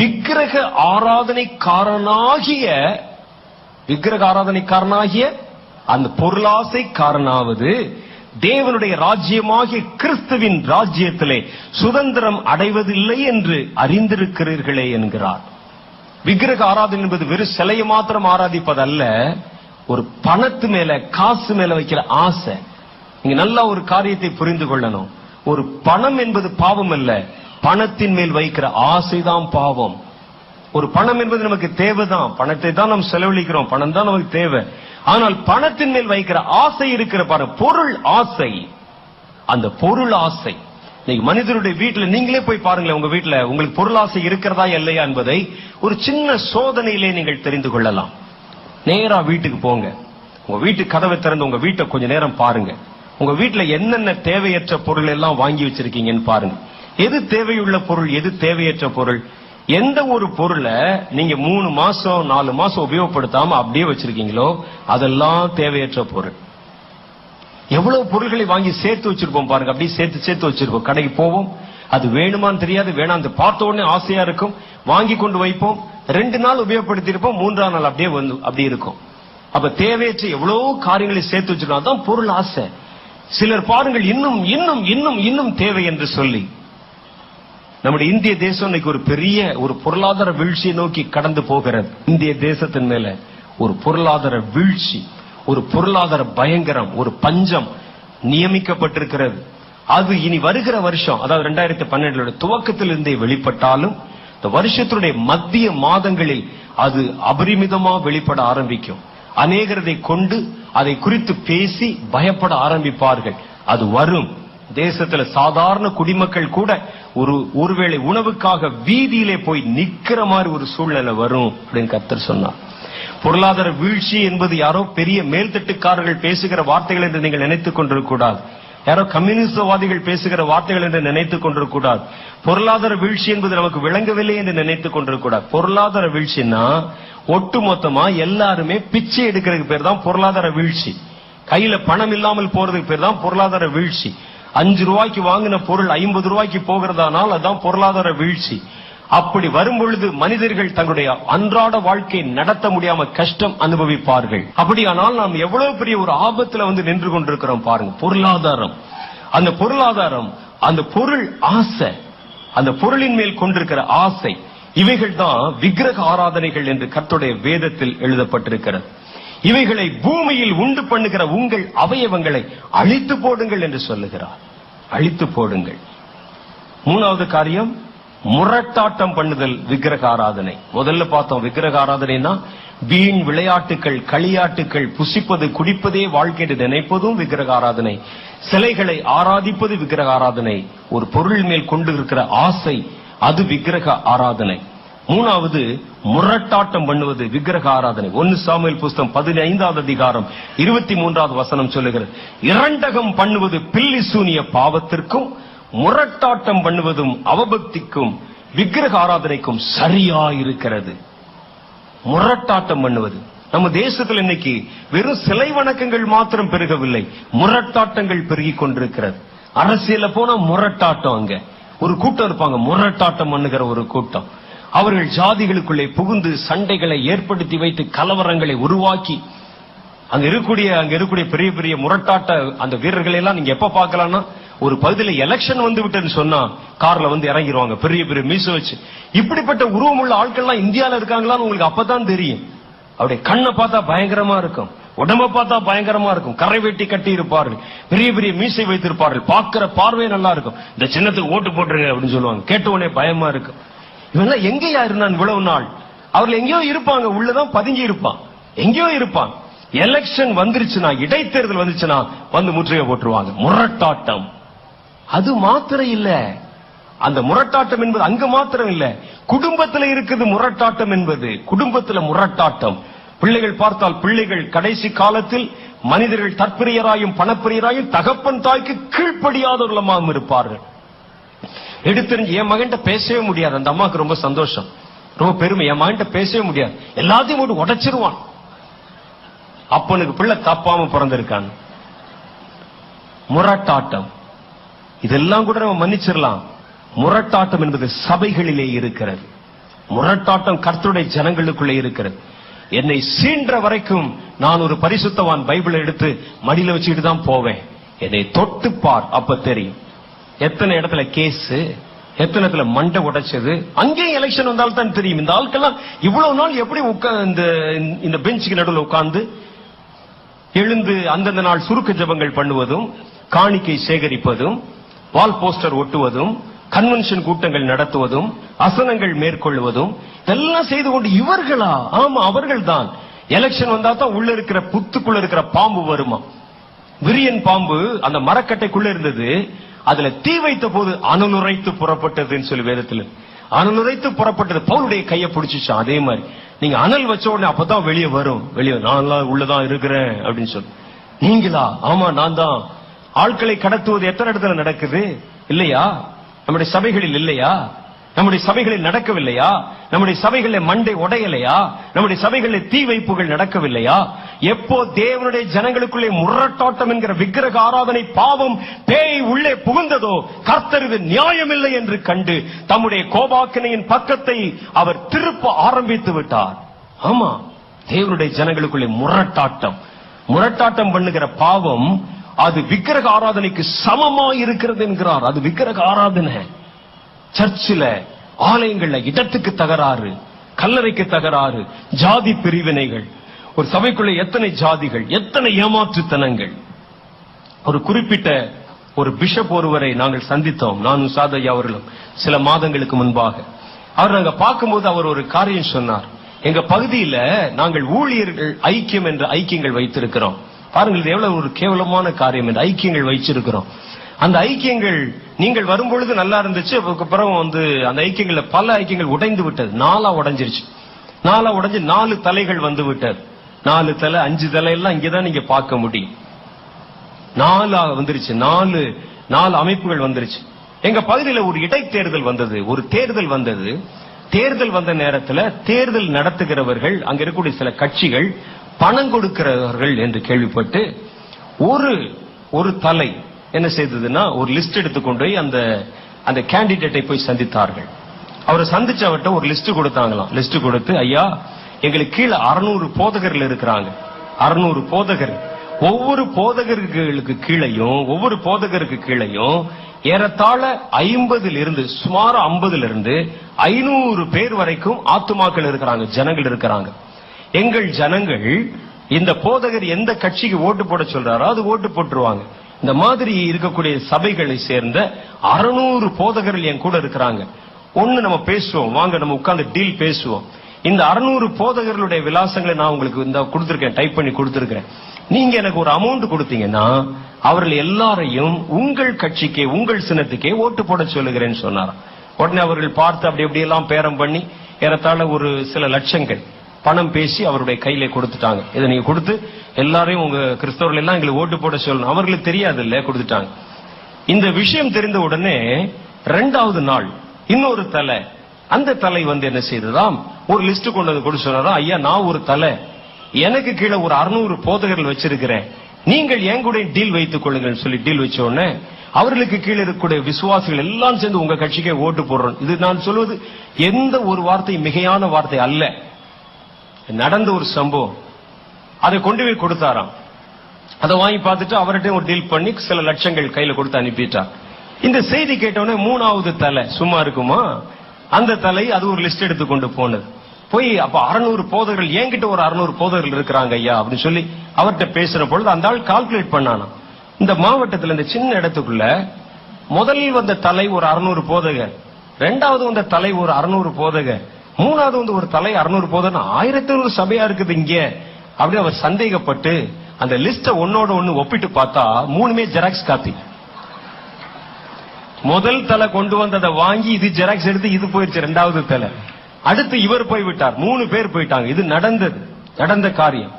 விக்கிரக ஆராதனைக்காரனாகிய அந்த பொருளாசைக்காரனாவது தேவனுடைய ராஜ்யமாகிய கிறிஸ்துவின் ராஜ்யத்திலே சுதந்திரம் அடைவதில்லை என்று அறிந்திருக்கிறீர்களே என்கிறார். விக்கிரக ஆராதனை என்பது வெறும் சிலையை மாத்திரம் ஆராதிப்பதல்ல, ஒரு பணத்து மேல காசு மேல வைக்கிற ஆசை. நீங்க நல்லா ஒரு காரியத்தை புரிந்து கொள்ளணும். ஒரு பணம் என்பது பாவம் அல்ல, பணத்தின் மேல் வைக்கிற ஆசைதான் பாவம். ஒரு பணம் என்பது நமக்கு தேவைதான், பணத்தை தான் நாம் செலவழிக்கிறோம், பணம் தான் நமக்கு தேவை. ஆனால் பணத்தின் மேல் வைக்கிற ஆசை இருக்கிற பாருங்க, பொருள் ஆசை. அந்த பொருள் ஆசை நீங்க மனிதருடைய வீட்டுல நீங்களே போய் பாருங்களேன், உங்க வீட்டுல உங்களுக்கு பொருளாசை இருக்கிறதா இல்லையா என்பதை ஒரு சின்ன சோதனையிலே நீங்கள் தெரிந்து கொள்ளலாம். நேரா வீட்டுக்கு போங்க, உங்க வீட்டு கதவை திறந்து உங்க வீட்டை கொஞ்ச நேரம் பாருங்க. உங்க வீட்டுல என்னென்ன தேவையற்ற பொருள் எல்லாம் வாங்கி வச்சிருக்கீங்கன்னு பாருங்க. எது தேவையுள்ள பொருள், எது தேவையற்ற பொருள். எந்த ஒரு பொருளை நீங்க 3 மாசம் 4 மாசம் உபயோகப்படுத்தாம அப்படியே வச்சிருக்கீங்களோ அதெல்லாம் தேவையற்ற பொருள். எவ்வளவு பொருள்களை வாங்கி சேர்த்து வச்சிருப்போம் பாருங்க, அப்படியே சேர்த்து வச்சிருப்போம். கடைக்கு போவோம், அது வேணுமான்னு தெரியாது, வேணாம் பார்த்த உடனே ஆசையா இருக்கும், வாங்கி கொண்டு வைப்போம். 2 நாள் உபயோகப்படுத்தி இருப்போம், 3ஆம் நாள் அப்படியே இருக்கும். அப்ப தேவையற்ற எவ்வளவு காரியங்களை சேர்த்து வச்சிருக்கோம், அதான் பொருள் ஆசை. சிலர் பாருங்கள், இன்னும் இன்னும் இன்னும் இன்னும் தேவை என்று சொல்லி நம்முடைய இந்திய தேசம் இன்னைக்கு ஒரு பெரிய ஒரு பொருளாதார வீழ்ச்சியை நோக்கி கடந்து போகிறது. இந்திய தேசத்தின் மேல ஒரு பொருளாதார வீழ்ச்சி, ஒரு பொருளாதார பயங்கரம், ஒரு பஞ்சம் நியமிக்கப்பட்டிருக்கிறது. அது இனி வருகிற வருஷம், அதாவது 2012 துவக்கத்தில் இருந்தே வெளிப்பட்டாலும் இந்த வருஷத்தினுடைய மத்திய மாதங்களில் அது அபரிமிதமா வெளிப்பட ஆரம்பிக்கும். அநேகரதை கொண்டு அதை குறித்து பேசி பயப்பட ஆரம்பிப்பார்கள். அது வரும். தேசத்துல சாதாரண குடிமக்கள் கூட ஒருவேளை உணவுக்காக வீதியிலே போய் நிக்கிற மாதிரி ஒரு சூழ்நிலை வரும் அப்படின்னு கர்த்தர் சொன்னார். பொருளாதார வீழ்ச்சி என்பது யாரோ பெரிய மேல்தட்டுக்காரர்கள் பேசுகிற வார்த்தைகள் என்று நீங்கள் நினைத்துக் கொண்டிருக்கூடாது. யாரோ கம்யூனிஸ்டவாதிகள் பேசுகிற வார்த்தைகள் என்று நினைத்துக் கொண்டிருக்கூடாது. பொருளாதார வீழ்ச்சி என்பது நமக்கு விளங்கவில்லை என்று நினைத்துக் கொண்டிருக்கூடாது. பொருளாதார வீழ்ச்சின்னா ஒட்டு மொத்தமா எல்லாருமே பிச்சை எடுக்கிறதுக்கு பேர் தான் பொருளாதார வீழ்ச்சி. கையில பணம் இல்லாமல் போறதுக்கு பேர் தான் பொருளாதார வீழ்ச்சி. 5 ரூபாய்க்கு வாங்கின பொருள் 50 ரூபாய்க்கு போகிறதானால் அதான் பொருளாதார வீழ்ச்சி. அப்படி வரும் பொழுது மனிதர்கள் தங்களுடைய அன்றாட வாழ்க்கையை நடத்த முடியாம கஷ்டம் அனுபவிப்பார்கள். அப்படியானால் நாம் எவ்வளவு பெரிய ஒரு ஆபத்துல நின்று கொண்டிருக்கிறோம் பாருங்க. பொருளாதாரம், அந்த பொருளாதாரம், அந்த பொருள் ஆசை, அந்த பொருளின் மேல் கொண்டிருக்கிற ஆசை, இவைகள் தான் விக்கிரக ஆராதனைகள் என்று கர்த்தருடைய வேதத்தில் எழுதப்பட்டிருக்கிறது. இவைகளை பூமியில் உண்டு பண்ணுகிற உங்கள் அவயவங்களை அழித்து போடுங்கள் என்று சொல்லுகிறார். அழித்து போடுங்கள். 3வது காரியம், முரட்டாட்டம் பண்ணுதல் விக்கிரக ஆராதனை. முதல்ல பார்த்தோம், விக்கிரக ஆராதனைனா வீண் விளையாட்டுகள், களியாட்டுகள், புசிப்பது குடிப்பதே வாழ்க்கை என்று நினைப்பதும் விக்கிரக ஆராதனை. சிலைகளை ஆராதிப்பது விக்கிரக ஆராதனை. ஒரு பொருள் மேல் கொண்டு இருக்கிற ஆசை, அது விக்கிரக ஆராதனை. 3வது முரட்டாட்டம் பண்ணுவது விக்கிரக ஆராதனை. 1 சாமுவேல் புஸ்தகம் 15வது அதிகாரம் 23வது வசனம் சொல்லுகிறது, இரண்டகம் பண்ணுவது பில்லி சூனிய பாவத்திற்கும் முரட்டாட்டம் பண்ணுவதும் அவபக்திக்கும் விக்கிரக ஆராதனைக்கும் சரியா இருக்கிறது. முரட்டாட்டம் பண்ணுவது நம்ம தேசத்தில் இன்னைக்கு வெறும் சிலை வணக்கங்கள் மாத்திரம் பெருகவில்லை, முரட்டாட்டங்கள் பெருகிக் கொண்டிருக்கிறது. அரசியல போனா முரட்டாட்டம். அங்க ஒரு கூட்டம் இருப்பாங்க, முரட்டாட்டம் பண்ணுகிற ஒரு கூட்டம். அவர்கள் ஜாதிகளுக்குள்ளே புகுந்து சண்டைகளை ஏற்படுத்தி வைத்து கலவரங்களை உருவாக்கி அங்க இருக்கக்கூடிய பெரிய பெரிய முரட்டாட்ட அந்த வீரர்களை எல்லாம் நீங்க எப்ப பார்க்கலாம்னா, ஒரு பகுதியில எலெக்ஷன் வந்து விட்டுன்னு சொன்னா கார்ல இறங்கிடுவாங்க, பெரிய பெரிய மீச வச்சு. இப்படிப்பட்ட உருவம் உள்ள ஆட்கள்லாம் இந்தியால இருக்காங்களான்னு உங்களுக்கு அப்பதான் தெரியும். அவருடைய கண்ணை பார்த்தா பயங்கரமா இருக்கும், உடம்ப பார்த்தா பயங்கரமா இருக்கும். கரை வெட்டி கட்டி இருப்பார்கள், பெரிய பெரிய மீசை வைத்திருப்பார்கள், பார்க்கிற பார்வை நல்லா இருக்கும். இந்த சின்னத்துக்கு ஓட்டு போட்டுருங்க அப்படின்னு சொல்லுவாங்க. கேட்ட உடனே பயமா இருக்கும். இவெல்லாம் எங்கேயா இருந்தான் இவ்வளவு நாள்? அவர்கள் எங்கேயோ இருப்பாங்க, உள்ளதான் பதுங்கி இருப்பான், எங்கேயோ இருப்பான். எலெக்ஷன் வந்துருச்சுன்னா, இடைத்தேர்தல் வந்துச்சுன்னா முற்றுகை போட்டுருவாங்க. முரட்டாட்டம். அது மாத்திரம் இல்ல, அந்த முரட்டாட்டம் என்பது அங்க மாத்திரம் இல்ல, குடும்பத்துல இருக்குது முரட்டாட்டம் என்பது. குடும்பத்துல முரட்டாட்டம். பிள்ளைகள் பார்த்தால் பிள்ளைகள் கடைசி காலத்தில் மனிதர்கள் தற்பிரியராயும் பணப்பிரியராயும் தகப்பன் தாய்க்கு கீழ்ப்படியாதவர்களும் இருப்பார்கள். எடுத்தறிஞ்சு என் மகன்கிட்ட பேசவே முடியாது. அந்த அம்மாவுக்கு ரொம்ப சந்தோஷம், ரொம்ப பெருமை. என் மகன்கிட்ட பேசவே முடியாது, எல்லாத்தையும் போட்டு உடைச்சிருவான். அப்பனுக்கு பிள்ளை தப்பாம பிறந்திருக்கான். முரட்டாட்டம். இதெல்லாம் கூட நம்ம மன்னிச்சிடலாம். முரட்டாட்டம் என்பது சபைகளிலே இருக்கிறது. முரட்டாட்டம் கர்த்தருடைய ஜனங்களுக்குள்ளே இருக்கிறது. என்னை சீன்ற வரைக்கும் நான் ஒரு பரிசுத்தவான் பைபிளை எடுத்து மடியில வச்சுட்டு தான் போவேன். என்னை தொட்டு பார், அப்ப தெரியும் எத்தனை இடத்துல கேஸ், எத்தனை இடத்துல மண்டை உடைச்சது. அங்கேயும் எலெக்ஷன் வந்தால் தான் தெரியும். இந்த ஆட்கள்லாம் இவ்வளவு நாள் எப்படி இந்த பெஞ்சுக்கு நடுவில் உட்கார்ந்து எழுந்து அந்தந்த நாள் சுருக்க ஜபங்கள் பண்ணுவதும், காணிக்கை சேகரிப்பதும், வால் போஸ்டர் ஒட்டுவதும், கன்வென்ஷன் கூட்டங்கள் நடத்துவதும், அசனங்கள் மேற்கொள்வதும் இதெல்லாம் செய்து கொண்டு இவர்களா? ஆமா, அவர்கள் தான். எலெக்ஷன் வந்தா தான் உள்ள இருக்கிற புத்துக்குள்ள இருக்கிற பாம்பு வருமா. விரியன் பாம்பு அந்த மரக்கட்டைக்குள்ள இருந்தது. அதுல தீ வைத்த போது அனலுரைத்து புறப்பட்டதுன்னு சொல்லி வேதத்துல. அனலுரைத்து புறப்பட்டது பவுலுடைய கையை பிடிச்சிச்சான். அதே மாதிரி நீங்க அனல் வச்ச உடனே அப்பதான் வெளியே வரும். வெளியே நான் உள்ளதான் இருக்கிறேன் அப்படின்னு சொல்லி. நீங்களா? ஆமா, நான் தான். ஆட்களை கடத்துவது எத்தனை இடத்துல நடக்குது இல்லையா? நம்முடைய சபைகளில் இல்லையா? நம்முடைய சபைகளில் நடக்கவில்லையா? நம்முடைய சபைகளில் மண்டை உடையலையா? நம்முடைய சபைகளில் தீ வைப்புகள் நடக்கவில்லையா? எப்போ தேவனுடைய ஜனங்களுக்குள்ளே முரட்டாட்டம் என்கிற விக்கிரக ஆராதனை பாவம் பேய் உள்ளே புகுந்ததோ, கர்த்தர் இது நியாயமில்லை என்று கண்டு தம்முடைய கோபாக்கினையின் பக்கத்தை அவர் திருப்ப ஆரம்பித்து விட்டார். ஆமா, தேவனுடைய ஜனங்களுக்குள்ளே முரட்டாட்டம். முரட்டாட்டம் பண்ணுகிற பாவம் அது விக்கிரக ஆராதனைக்கு சமமாய் இருக்கிறது என்கிறார். அது விக்கிரக ஆராதனை. சர்ச்சில், ஆலயங்கள்ல இடத்துக்கு தகராறு, கல்லறைக்கு தகராறு, ஜாதி பிரிவினைகள். ஒரு சபைக்குள்ள எத்தனை ஜாதிகள், எத்தனை ஏமாற்றுத்தனங்கள். ஒரு குறிப்பிட்ட ஒரு பிஷப் ஒருவரை நாங்கள் சந்தித்தோம், நானும் சாதையா அவர்களும், சில மாதங்களுக்கு முன்பாக. அவர் நாங்க பார்க்கும்போது அவர் ஒரு காரியம் சொன்னார். எங்க பகுதியில நாங்கள் ஊழியர்கள் ஐக்கியம் என்ற ஐக்கியங்கள் வைத்திருக்கிறோம். பாருங்கள், இது எவ்வளவு ஒரு கேவலமான காரியம் என்று ஐக்கியங்கள் வைச்சிருக்கிறோம். அந்த ஐக்கியங்கள் நீங்கள் வரும்பொழுது நல்லா இருந்துச்சு. அப்புறம் அந்த ஐக்கியங்கள்ல பல ஐக்கியங்கள் உடைந்து விட்டது. 4 உடைஞ்சிருச்சு. 4 உடைஞ்சு 4 தலைகள் வந்து விட்டது. 4 தலை 5 தலை எல்லாம் இங்கதான் நீங்க பார்க்க முடியும். 4 வந்துருச்சு. 4 அமைப்புகள் வந்துருச்சு. எங்க பகுதியில் ஒரு இடைத்தேர்தல் வந்தது, ஒரு தேர்தல் வந்தது. தேர்தல் வந்த நேரத்தில் தேர்தல் நடத்துகிறவர்கள், அங்க இருக்கக்கூடிய சில கட்சிகள் பணம் கொடுக்கிறவர்கள் என்று கேள்விப்பட்டு ஒரு தலை என்ன செய்ததுன்னா ஒரு லிஸ்ட் எடுத்துக்கொண்டு போய் அந்த கேண்டிடேட்டை போய் சந்தித்தார்கள். அவரை சந்திச்சு அவர்கிட்ட ஒரு லிஸ்ட் கொடுத்தாங்களாம். லிஸ்ட் கொடுத்து, ஐயா, எங்களுக்கு கீழே 600 போதகர்கள் இருக்கிறாங்க. 600 போதகர். ஒவ்வொரு போதகர்களுக்கு கீழையும் ஏறத்தாழ 50 இருந்து சுமார் 50 இருந்து 500 பேர் வரைக்கும் ஆத்துமாக்கள் இருக்கிறாங்க, ஜனங்கள் இருக்கிறாங்க. எங்கள் ஜனங்கள் இந்த போதகர் எந்த கட்சிக்கு ஓட்டு போட சொல்றாரோ அது ஓட்டு போட்டுருவாங்க. இந்த மாதிரி இருக்கக்கூடிய சபைகளை சேர்ந்த 600 போதகர்கள் என் கூட இருக்கிறாங்க. ஒண்ணு நம்ம பேசுவோம், வாங்க நம்ம உட்கார்ந்து டீல் பேசுவோம். இந்த 600 போதகர்களுடைய விலாசங்களை நான் உங்களுக்கு இந்த கொடுத்திருக்கேன், டைப் பண்ணி கொடுத்திருக்கிறேன். நீங்க எனக்கு ஒரு அமௌண்ட் கொடுத்தீங்கன்னா அவர்கள் எல்லாரையும் உங்கள் கட்சிக்கே, உங்கள் சின்னத்துக்கே ஓட்டு போட சொல்லுகிறேன்னு சொன்னாராம். உடனே அவர்கள் பார்த்து அப்படி எப்படி எல்லாம் பேரம் பண்ணி ஏறத்தாழ ஒரு சில லட்சங்கள் பணம் பேசி அவருடைய கையில கொடுத்துட்டாங்க. இதை நீங்க கொடுத்து எல்லாரையும் உங்க கிறிஸ்தவர்கள் எல்லாம் எங்களுக்கு ஓட்டு போட சொல்லணும். அவர்களுக்கு தெரியாது இல்ல, கொடுத்துட்டாங்க. இந்த விஷயம் தெரிந்த உடனே 2வது நாள் இன்னொரு தலை, அந்த தலை என்ன செய்ததாம், ஒரு லிஸ்ட் கொண்டு வந்து கொடுத்து சொன்னாரா, ஐயா, நான் ஒரு தலை, எனக்கு கீழே ஒரு 600 போதகர்கள் வச்சிருக்கிறேன், நீங்கள் என் கூட டீல் வைத்துக் கொள்ளுங்கள் சொல்லி டீல் வச்ச உடனே அவர்களுக்கு கீழே இருக்கக்கூடிய விசுவாசிகள் எல்லாம் சேர்ந்து உங்க கட்சிக்கே ஓட்டு போடுறோம். இது நான் சொல்வது எந்த ஒரு வார்த்தை மிகையான வார்த்தை அல்ல, நடந்த ஒரு சம்பவம். அதை கொண்டு போய் கொடுத்தாராம். அதை வாங்கி பார்த்துட்டு அவர்கிட்ட ஒரு டீல் பண்ணி சில லட்சங்கள் கையில கொடுத்து அனுப்பிட்டார். இந்த செய்தி கேட்டவுடனே 3வது தலை சும்மா இருக்குமா, அந்த தலை அது ஒரு லிஸ்ட் எடுத்து கொண்டு போனது. போய் அப்ப 600 போதகர்கள், என்கிட்ட ஒரு 600 போதகர்கள் இருக்கிறாங்க ஐயா அப்படின்னு சொல்லி அவர்கிட்ட பேசுற பொழுது அந்த ஆள் கால்குலேட் பண்ணானா, இந்த மாவட்டத்தில் இந்த சின்ன இடத்துக்குள்ள முதலில் வந்த தலை ஒரு 600 போதகர், 2வது வந்த தலை ஒரு 600 போதகர், 3வது ஒரு தலை 600 போதகர், 1500 சபையா இருக்குது இங்க அப்படின்னு அவர் சந்தேகப்பட்டு அந்த லிஸ்ட ஒன்னோட ஒண்ணு ஒப்பிட்டு பார்த்தா 3மே ஜெராக்ஸ் காப்பி. முதல் தலை கொண்டு வந்ததை வாங்கி இது ஜெராக்ஸ் எடுத்து இது போயிருச்சு, இரண்டாவது தலை. அடுத்து இவர் போய்விட்டார், 3 பேர் போயிட்டாங்க. இது நடந்த காரியம்.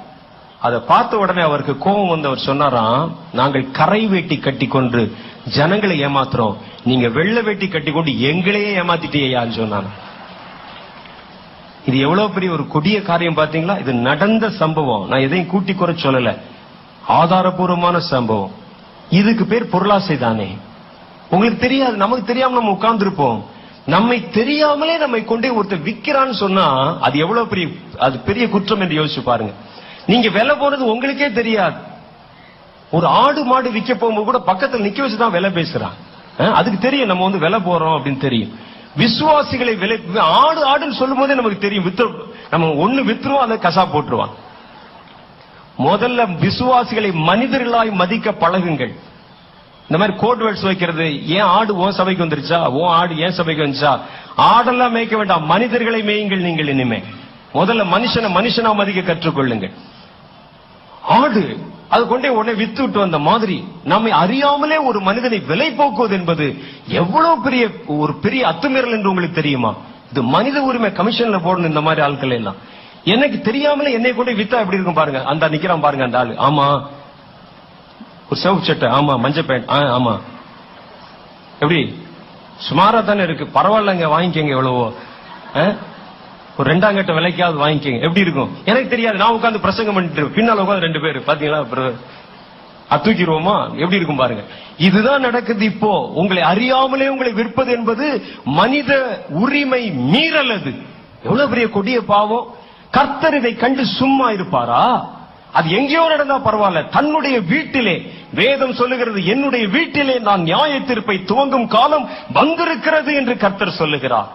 அதை பார்த்த உடனே அவருக்கு கோபம் வந்து அவர் சொன்னாராம், நாங்கள் கரை வேட்டி கட்டி கொண்டு ஜனங்களை ஏமாத்துறோம், நீங்க வெள்ளை வேட்டி கட்டி கொண்டு எங்களையே ஏமாத்திட்டேயான்னு சொன்னாங்க. இது எவ்வளவு பெரிய ஒரு கொடிய காரியம் பாத்தீங்களா? இது நடந்த சம்பவம், நான் எதையும் கூட்டி குறை சொல்லல, ஆதாரபூர்வமான சம்பவம். இதுக்கு பேர் பொருளாசை தானே. உங்களுக்கு தெரியாது, நமக்கு தெரியாம நம்ம உட்கார்ந்து இருப்போம். நம்மை தெரியாமலே நம்மை கொண்டே ஒருத்தர் விக்கிறான்னு சொன்னா அது எவ்வளவு பெரிய குற்றம் என்று யோசிச்சு பாருங்க. நீங்க விலை போறது உங்களுக்கே தெரியாது. ஒரு ஆடு மாடு விற்க போகும்போது கூட பக்கத்தில் நிக்க வச்சுதான் விலை பேசுறான். அதுக்கு தெரியும் நம்ம வந்து விலை போறோம் அப்படின்னு தெரியும். விசுவாசிகளை விலை ஆடுன்னு சொல்லும் போதே நமக்கு தெரியும், நம்ம ஒண்ணு வித்துருவோம், அதை கசா போட்டுருவான். முதல்ல விசுவாசிகளை மனிதர்களாய் மதிக்க பழகுங்கள். இந்த மாதிரி கோட் வேர்ட்ஸ் வைக்கிறது, ஏன் ஆடு உன் சபைக்கு வந்துருச்சா, உன் ஆடு ஏன் சபைக்கு வந்துச்சா, ஆடெல்லாம் மேய்க்க வேண்டாம், மனிதர்களை மேயுங்கள். நீங்கள் இனிமே முதல்ல மனுஷனா மதிக்க கற்றுக்கொள்ளுங்கள். ஆடு அது கொண்டே உடனே வித்து விட்டு வந்த மாதிரி நம்மை அறியாமலே ஒரு மனிதனை விலை போக்குவது என்பது எவ்வளவு பெரிய அத்துமீறல் என்று உங்களுக்கு தெரியுமா? இது மனித உரிமை கமிஷன்ல போடணும் இந்த மாதிரி ஆட்கள் எல்லாம். எனக்கு தெரியாமலே என்னை கொண்டே வித்தா எப்படி இருக்கும் பாருங்க. அந்த நிக்கிறான் பாருங்க அந்த ஆளு, ஆமா ஒரு சிவப்பு சட்டை, ஆமா மஞ்சள் பேண்ட், ஆமா எப்படி சுமாரா தானே இருக்கு, பரவாயில்லங்க வாங்கிக்கங்க, எவ்வளவோ ஒரு 2ஆம் கட்ட விலைக்காவது வாங்கிக்கங்க, எப்படி இருக்கும் எனக்கு தெரியாது. நான் உட்கார்ந்து பிரசங்கம் பண்ணிட்டு பின்னால உட்காந்து 2 பேர் பாத்தீங்களா, தூக்கிடுவோமா, எப்படி இருக்கும் பாருங்க. இதுதான் நடக்குது இப்போ. உங்களை அறியாமலே உங்களை விற்பது என்பது மனித உரிமை மீறல். அது எவ்வளவு பெரிய கொடிய பாவம். கர்த்தர் இதை கண்டு சும்மா இருப்பாரா? அது எங்கேயோ நடந்தா பரவாயில்ல, தன்னுடைய வீட்டிலே வேதம் சொல்லுகிறது, என்னுடைய வீட்டிலே நான் நியாய தீர்ப்பை துவங்கும் காலம் வந்திருக்கிறது என்று கர்த்தர் சொல்லுகிறார்.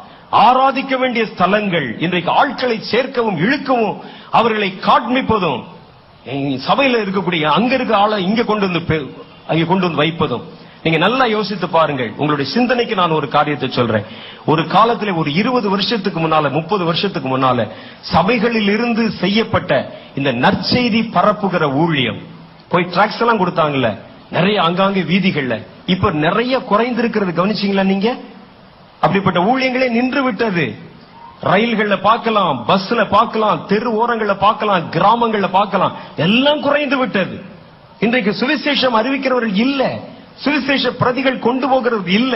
ஆராதிக்க வேண்டிய ஸ்தலங்கள் இன்றைக்கு ஆட்களை சேர்க்கவும் இழுக்கவும் அவர்களை காண்பிப்பதும், சபையில இருக்கக்கூடிய அங்க இருக்க ஆளை இங்க கொண்டு வந்து வைப்பதும். நீங்க நல்லா யோசித்து பாருங்கள். உங்களுடைய சிந்தனைக்கு நான் ஒரு காரியத்தை சொல்றேன். ஒரு காலத்துல ஒரு 20 வருஷத்துக்கு முன்னால 30 வருஷத்துக்கு முன்னால சபைகளில் இருந்து செய்யப்பட்ட இந்த நற்செய்தி பரப்புகிற ஊழியம், போய் டிராக்ஸ் எல்லாம் கொடுத்தாங்கல்ல நிறைய அங்காங்கே வீதிகள்ல, இப்ப நிறைய குறைந்திருக்கிறது. கவனிச்சீங்களா நீங்க? அப்படிப்பட்ட ஊழியங்களே நின்று விட்டது. ரயில்கள்ல பார்க்கலாம், பஸ்ல பார்க்கலாம், தெரு ஓரங்கள்ல பார்க்கலாம், கிராமங்கள்ல பார்க்கலாம், எல்லாம் குறைந்து விட்டது. இன்றைக்கு சுவிசேஷம் அறிவிக்கிறவர்கள் இல்ல, சுவிசேஷ பிரதிகள் கொண்டு போகிறது இல்ல,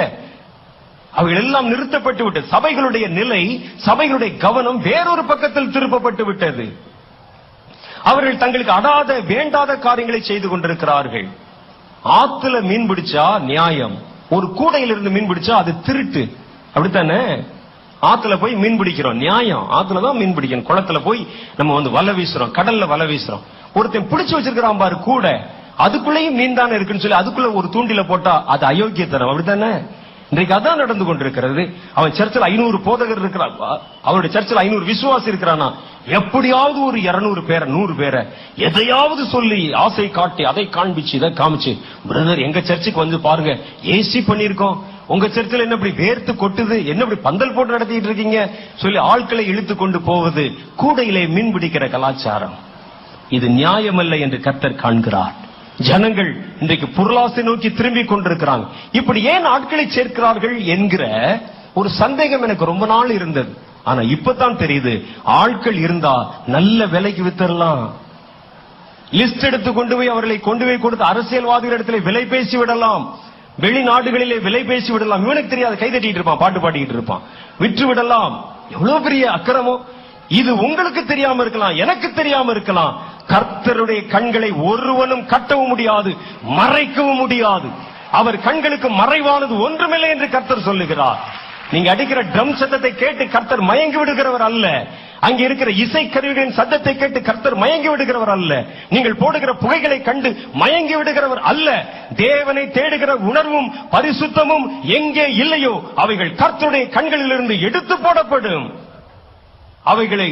அவைகள் எல்லாம் நிறுத்தப்பட்டு விட்டது. சபைகளுடைய நிலை, சபைகளுடைய கவனம் வேறொரு பக்கத்தில் திருப்பப்பட்டு விட்டது. அவர்கள் தங்களுக்கு அடாத வேண்டாத காரியங்களை செய்து கொண்டிருக்கிறார்கள். ஆத்துல மீன் பிடிச்சா நியாயம், ஒரு கூடையிலிருந்து மீன் பிடிச்சா அது திருட்டு, அப்படித்தானே? ஆத்துல போய் மீன் பிடிக்கிறோம், நியாயம். ஆத்துலதான் மீன் பிடிக்கணும். குளத்துல போய் நம்ம வந்து வலை வீசுறோம், கடல்ல வலை வீசுறோம். ஒருத்தன் பிடிச்சு வச்சிருக்கிறான் பாரு கூட, அதுக்குள்ளேயும் மீன் தானே இருக்குன்னு சொல்லி அதுக்குள்ள ஒரு தூண்டில போட்டா அது அயோக்கியத்தனம், அப்படித்தானே? இன்றைக்கு அதான் நடந்து கொண்டிருக்கிறது. அவன் சர்ச்சில் 500 போதகர் இருக்கிறான், அவருடைய சர்ச்சில் 500 விசுவாசி இருக்கிறானா, எப்படியாவது ஒரு 200 பேரை 100 பேரை எதையாவது சொல்லி ஆசை காட்டி அதை காண்பிச்சு இதை காமிச்சு, பிரதர் எங்க சர்ச்சுக்கு வந்து பாருங்க, ஏசி பண்ணிருக்கோம், உங்க சர்ச்சில் என்ன இப்படி வேர்த்து கொட்டுது, என்ன இப்படி பந்தல் போட்டு நடத்திட்டு இருக்கீங்க சொல்லி ஆட்களை இழுத்து கொண்டு போவது, கூடையிலே மீன் பிடிக்கிற கலாச்சாரம். இது நியாயமல்ல என்று கர்த்தர் காண்கிறார். ஜனங்கள் இன்றைக்கு பொருளாசை நோக்கி திரும்பி கொண்டிருக்கிறாங்க. இப்படி ஏன் ஆட்களை சேர்க்கிறார்கள் என்கிற ஒரு சந்தேகம் எனக்கு ரொம்ப நாள் இருந்தது. ஆனா இப்பதான் தெரியுது, ஆட்கள் இருந்தா நல்ல விலைக்கு வித்தரலாம். லிஸ்ட் எடுத்து கொண்டு போய் அவர்களை கொண்டு போய் கொடுத்து அரசியல்வாதிகள் இடத்துல விலை பேசி விடலாம், வெளிநாடுகளிலே விலை பேசி விடலாம். இவனுக்கு தெரியாது, கைதட்டிட்டு இருப்பான், பாட்டு பாடிக்கிட்டு இருப்பான், விற்று விடலாம். எவ்வளவு பெரிய அக்கிரமம் இது! உங்களுக்கு தெரியாம இருக்கலாம், எனக்கு தெரியாம இருக்கலாம். கர்த்தருடைய கண்களை ஒருவனும் கட்டவும் முடியாது, மறைக்கவும் முடியாது. அவர் கண்களுக்கு மறைவானது ஒன்றுமில்லை என்று கர்த்தர் சொல்லுகிறார். நீங்க அடிக்கிற ட்ரம் சத்தத்தை கேட்டு கர்த்தர் மயங்கி விடுகிறவர் அல்ல. அங்கே இருக்கிற இசை கருவிகளின் சத்தத்தை கேட்டு கர்த்தர் மயங்கி விடுகிறவர் அல்ல. நீங்கள் போடுகிற புகைகளை கண்டு மயங்கி விடுகிறவர் அல்ல. தேவனை தேடுகிற உணர்வும் பரிசுத்தமும் எங்கே இல்லையோ அவைகள் கர்த்தருடைய கண்களிலிருந்து எடுத்து போடப்படும். அவைகளை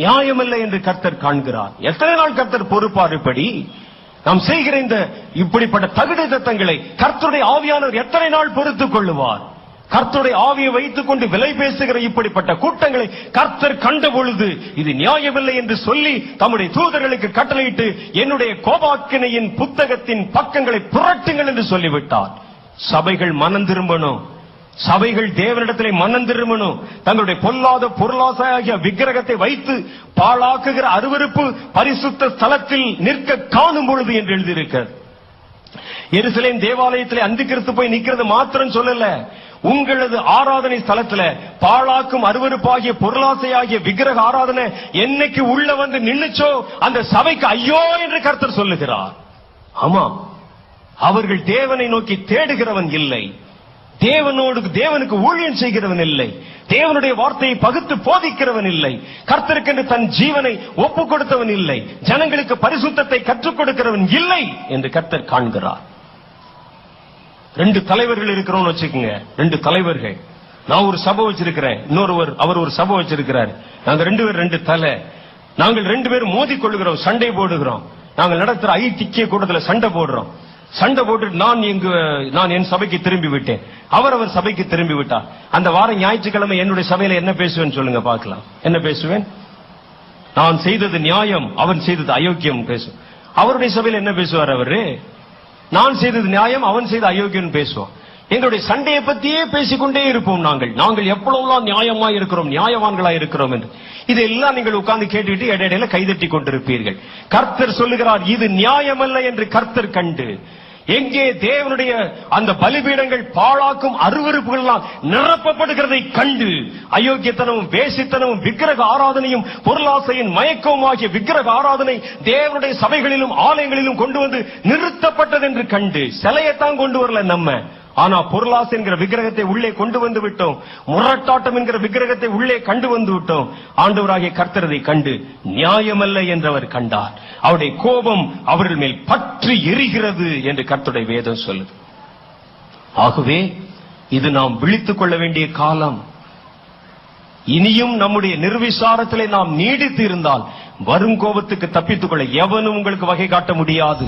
நியாயமல்ல என்று கர்த்தர் காண்கிறார். எத்தனை நாள் கர்த்தர் பொறுப்பார்? இப்படி நாம் செய்கிற இந்த இப்படிப்பட்ட தகுதி தத்தங்களை கர்த்தருடைய ஆவியானவர் எத்தனை நாள் பொறுத்துக் கொள்ளுவார்? கர்த்தருடைய ஆவியை வைத்துக் கொண்டு விலை பேசுகிற இப்படிப்பட்ட கூட்டங்களை கர்த்தர் கண்ட பொழுது இது நியாயமில்லை என்று சொல்லி தம்முடைய தூதர்களுக்கு கட்டளையிட்டு என்னுடைய கோபாக்கினையின் புத்தகத்தின் பக்கங்களை புரட்டுங்கள் என்று சொல்லிவிட்டார். சபைகள் மனம் திரும்பணும். சபைகள் தேவனிடத்திலே மனம் திரும்பணும். தங்களுடைய பொல்லாத பொருளாசையாகிய விக்கிரகத்தை வைத்து பாழாக்குகிற அருவருப்பு பரிசுத்த ஸ்தலத்தில் நிற்க காணும் பொழுது என்று எழுதியிருக்கிறது. எருசலேம் தேவாலயத்திலே அந்திகிறிஸ்து போய் நிக்கிறது மாத்திரம் சொல்லல, உங்களது ஆராதனை ஸ்தலத்துல பாழாக்கும் அருவருப்பாகிய பொருளாசையாகிய விக்கிரக ஆராதனை என்னைக்கு உள்ள வந்து நின்னுச்சோ அந்த சபைக்கு ஐயோ என்று கர்த்தர் சொல்லுகிறார். ஆமா, அவர்கள் தேவனை நோக்கி தேடுகிறவன் இல்லை, தேவனுக்கு ஊழியம் செய்கிறவன் இல்லை, தேவனுடைய வார்த்தையை பகுத்து போதிக்கிறவன் இல்லை, கர்த்தருக்கென்று தன் ஜீவனை ஒப்புக் கொடுத்தவன் இல்லை, ஜனங்களுக்கு பரிசுத்தத்தை கற்றுக் கொடுக்கிறவன் இல்லை என்று கர்த்தர் காண்கிறார். 2 தலைவர்கள் இருக்கிறோம் வச்சுக்கோங்க. 2 தலைவர்கள். நான் ஒரு சபை வச்சிருக்கிறேன், அவர் ஒரு சபை வச்சிருக்கிறார். நாங்க 2 பேர் 2 தலை. நாங்கள் 2 பேரும் மோதி கொள்ளுகிறோம், சண்டை போடுகிறோம். நாங்கள் நடத்துற ஐக்கிய கூட்டத்தில் சண்டை போடுறோம். சண்டை போட்டு நான் என் சபைக்கு திரும்பி விட்டேன், அவர் சபைக்கு திரும்பி விட்டார். அந்த வாரம் ஞாயிற்றுக்கிழமை என்னுடைய சபையில என்ன பேசுவேன் சொல்லுங்க பார்க்கலாம். என்ன பேசுவேன்? நான் செய்தது நியாயம், அவன் செய்தது அயோக்கியம் பேசும். அவருடைய சபையில என்ன பேசுவார்? அவரு நான் செய்தது நியாயம், அவன் செய்த அயோக்கியம் பேசுவோம். எங்களுடைய சண்டையை பத்தியே பேசிக்கொண்டே இருப்போம். நாங்கள் எவ்வளவுதான் நியாயமா இருக்கிறோம், நியாயவான்களா இருக்கிறோம் என்று. இதெல்லாம் நீங்கள் உட்கார்ந்து கேட்டுவிட்டு இடையில கைதட்டி கொண்டிருப்பீர்கள். கர்த்தர் சொல்லுகிறார், இது நியாயமல்ல என்று கர்த்தர் கண்டு, எங்கே தேவனுடைய அந்த பலிபீடங்கள் பாழாக்கும் அருவருப்புகளால் நிரப்பப்படுகிறதை கண்டு, அயோக்கியத்தனமும் வேசித்தனமும் விக்கிரக ஆராதனையும் பொருளாசையின் மயக்கமும் ஆகிய விக்கிரக ஆராதனை தேவனுடைய சபைகளிலும் ஆலயங்களிலும் கொண்டு வந்து நிறுத்தப்பட்டது என்று கண்டு, சிலையத்தான் கொண்டு வரல நம்ம, ஆனா பொருளாசை என்கிற விக்கிரகத்தை உள்ளே கொண்டு வந்து விட்டோம், முரட்டாட்டம் என்கிற விக்கிரகத்தை உள்ளே கண்டு வந்து விட்டோம். ஆண்டவராகிய கர்த்தரதை கண்டு நியாயமல்ல என்று அவர் கண்டார். அவருடைய கோபம் அவர்கள் மேல் பற்றி எரிகிறது என்று கர்த்தருடைய வேதம் சொல்லுது. ஆகவே இது நாம் விழித்துக் கொள்ள வேண்டிய காலம். இனியும் நம்முடைய நிர்விசாரத்திலே நாம் நீடித்து இருந்தால் வரும் கோபத்துக்கு தப்பித்துக் கொள்ள எவனும் உங்களுக்கு வகை காட்ட முடியாது.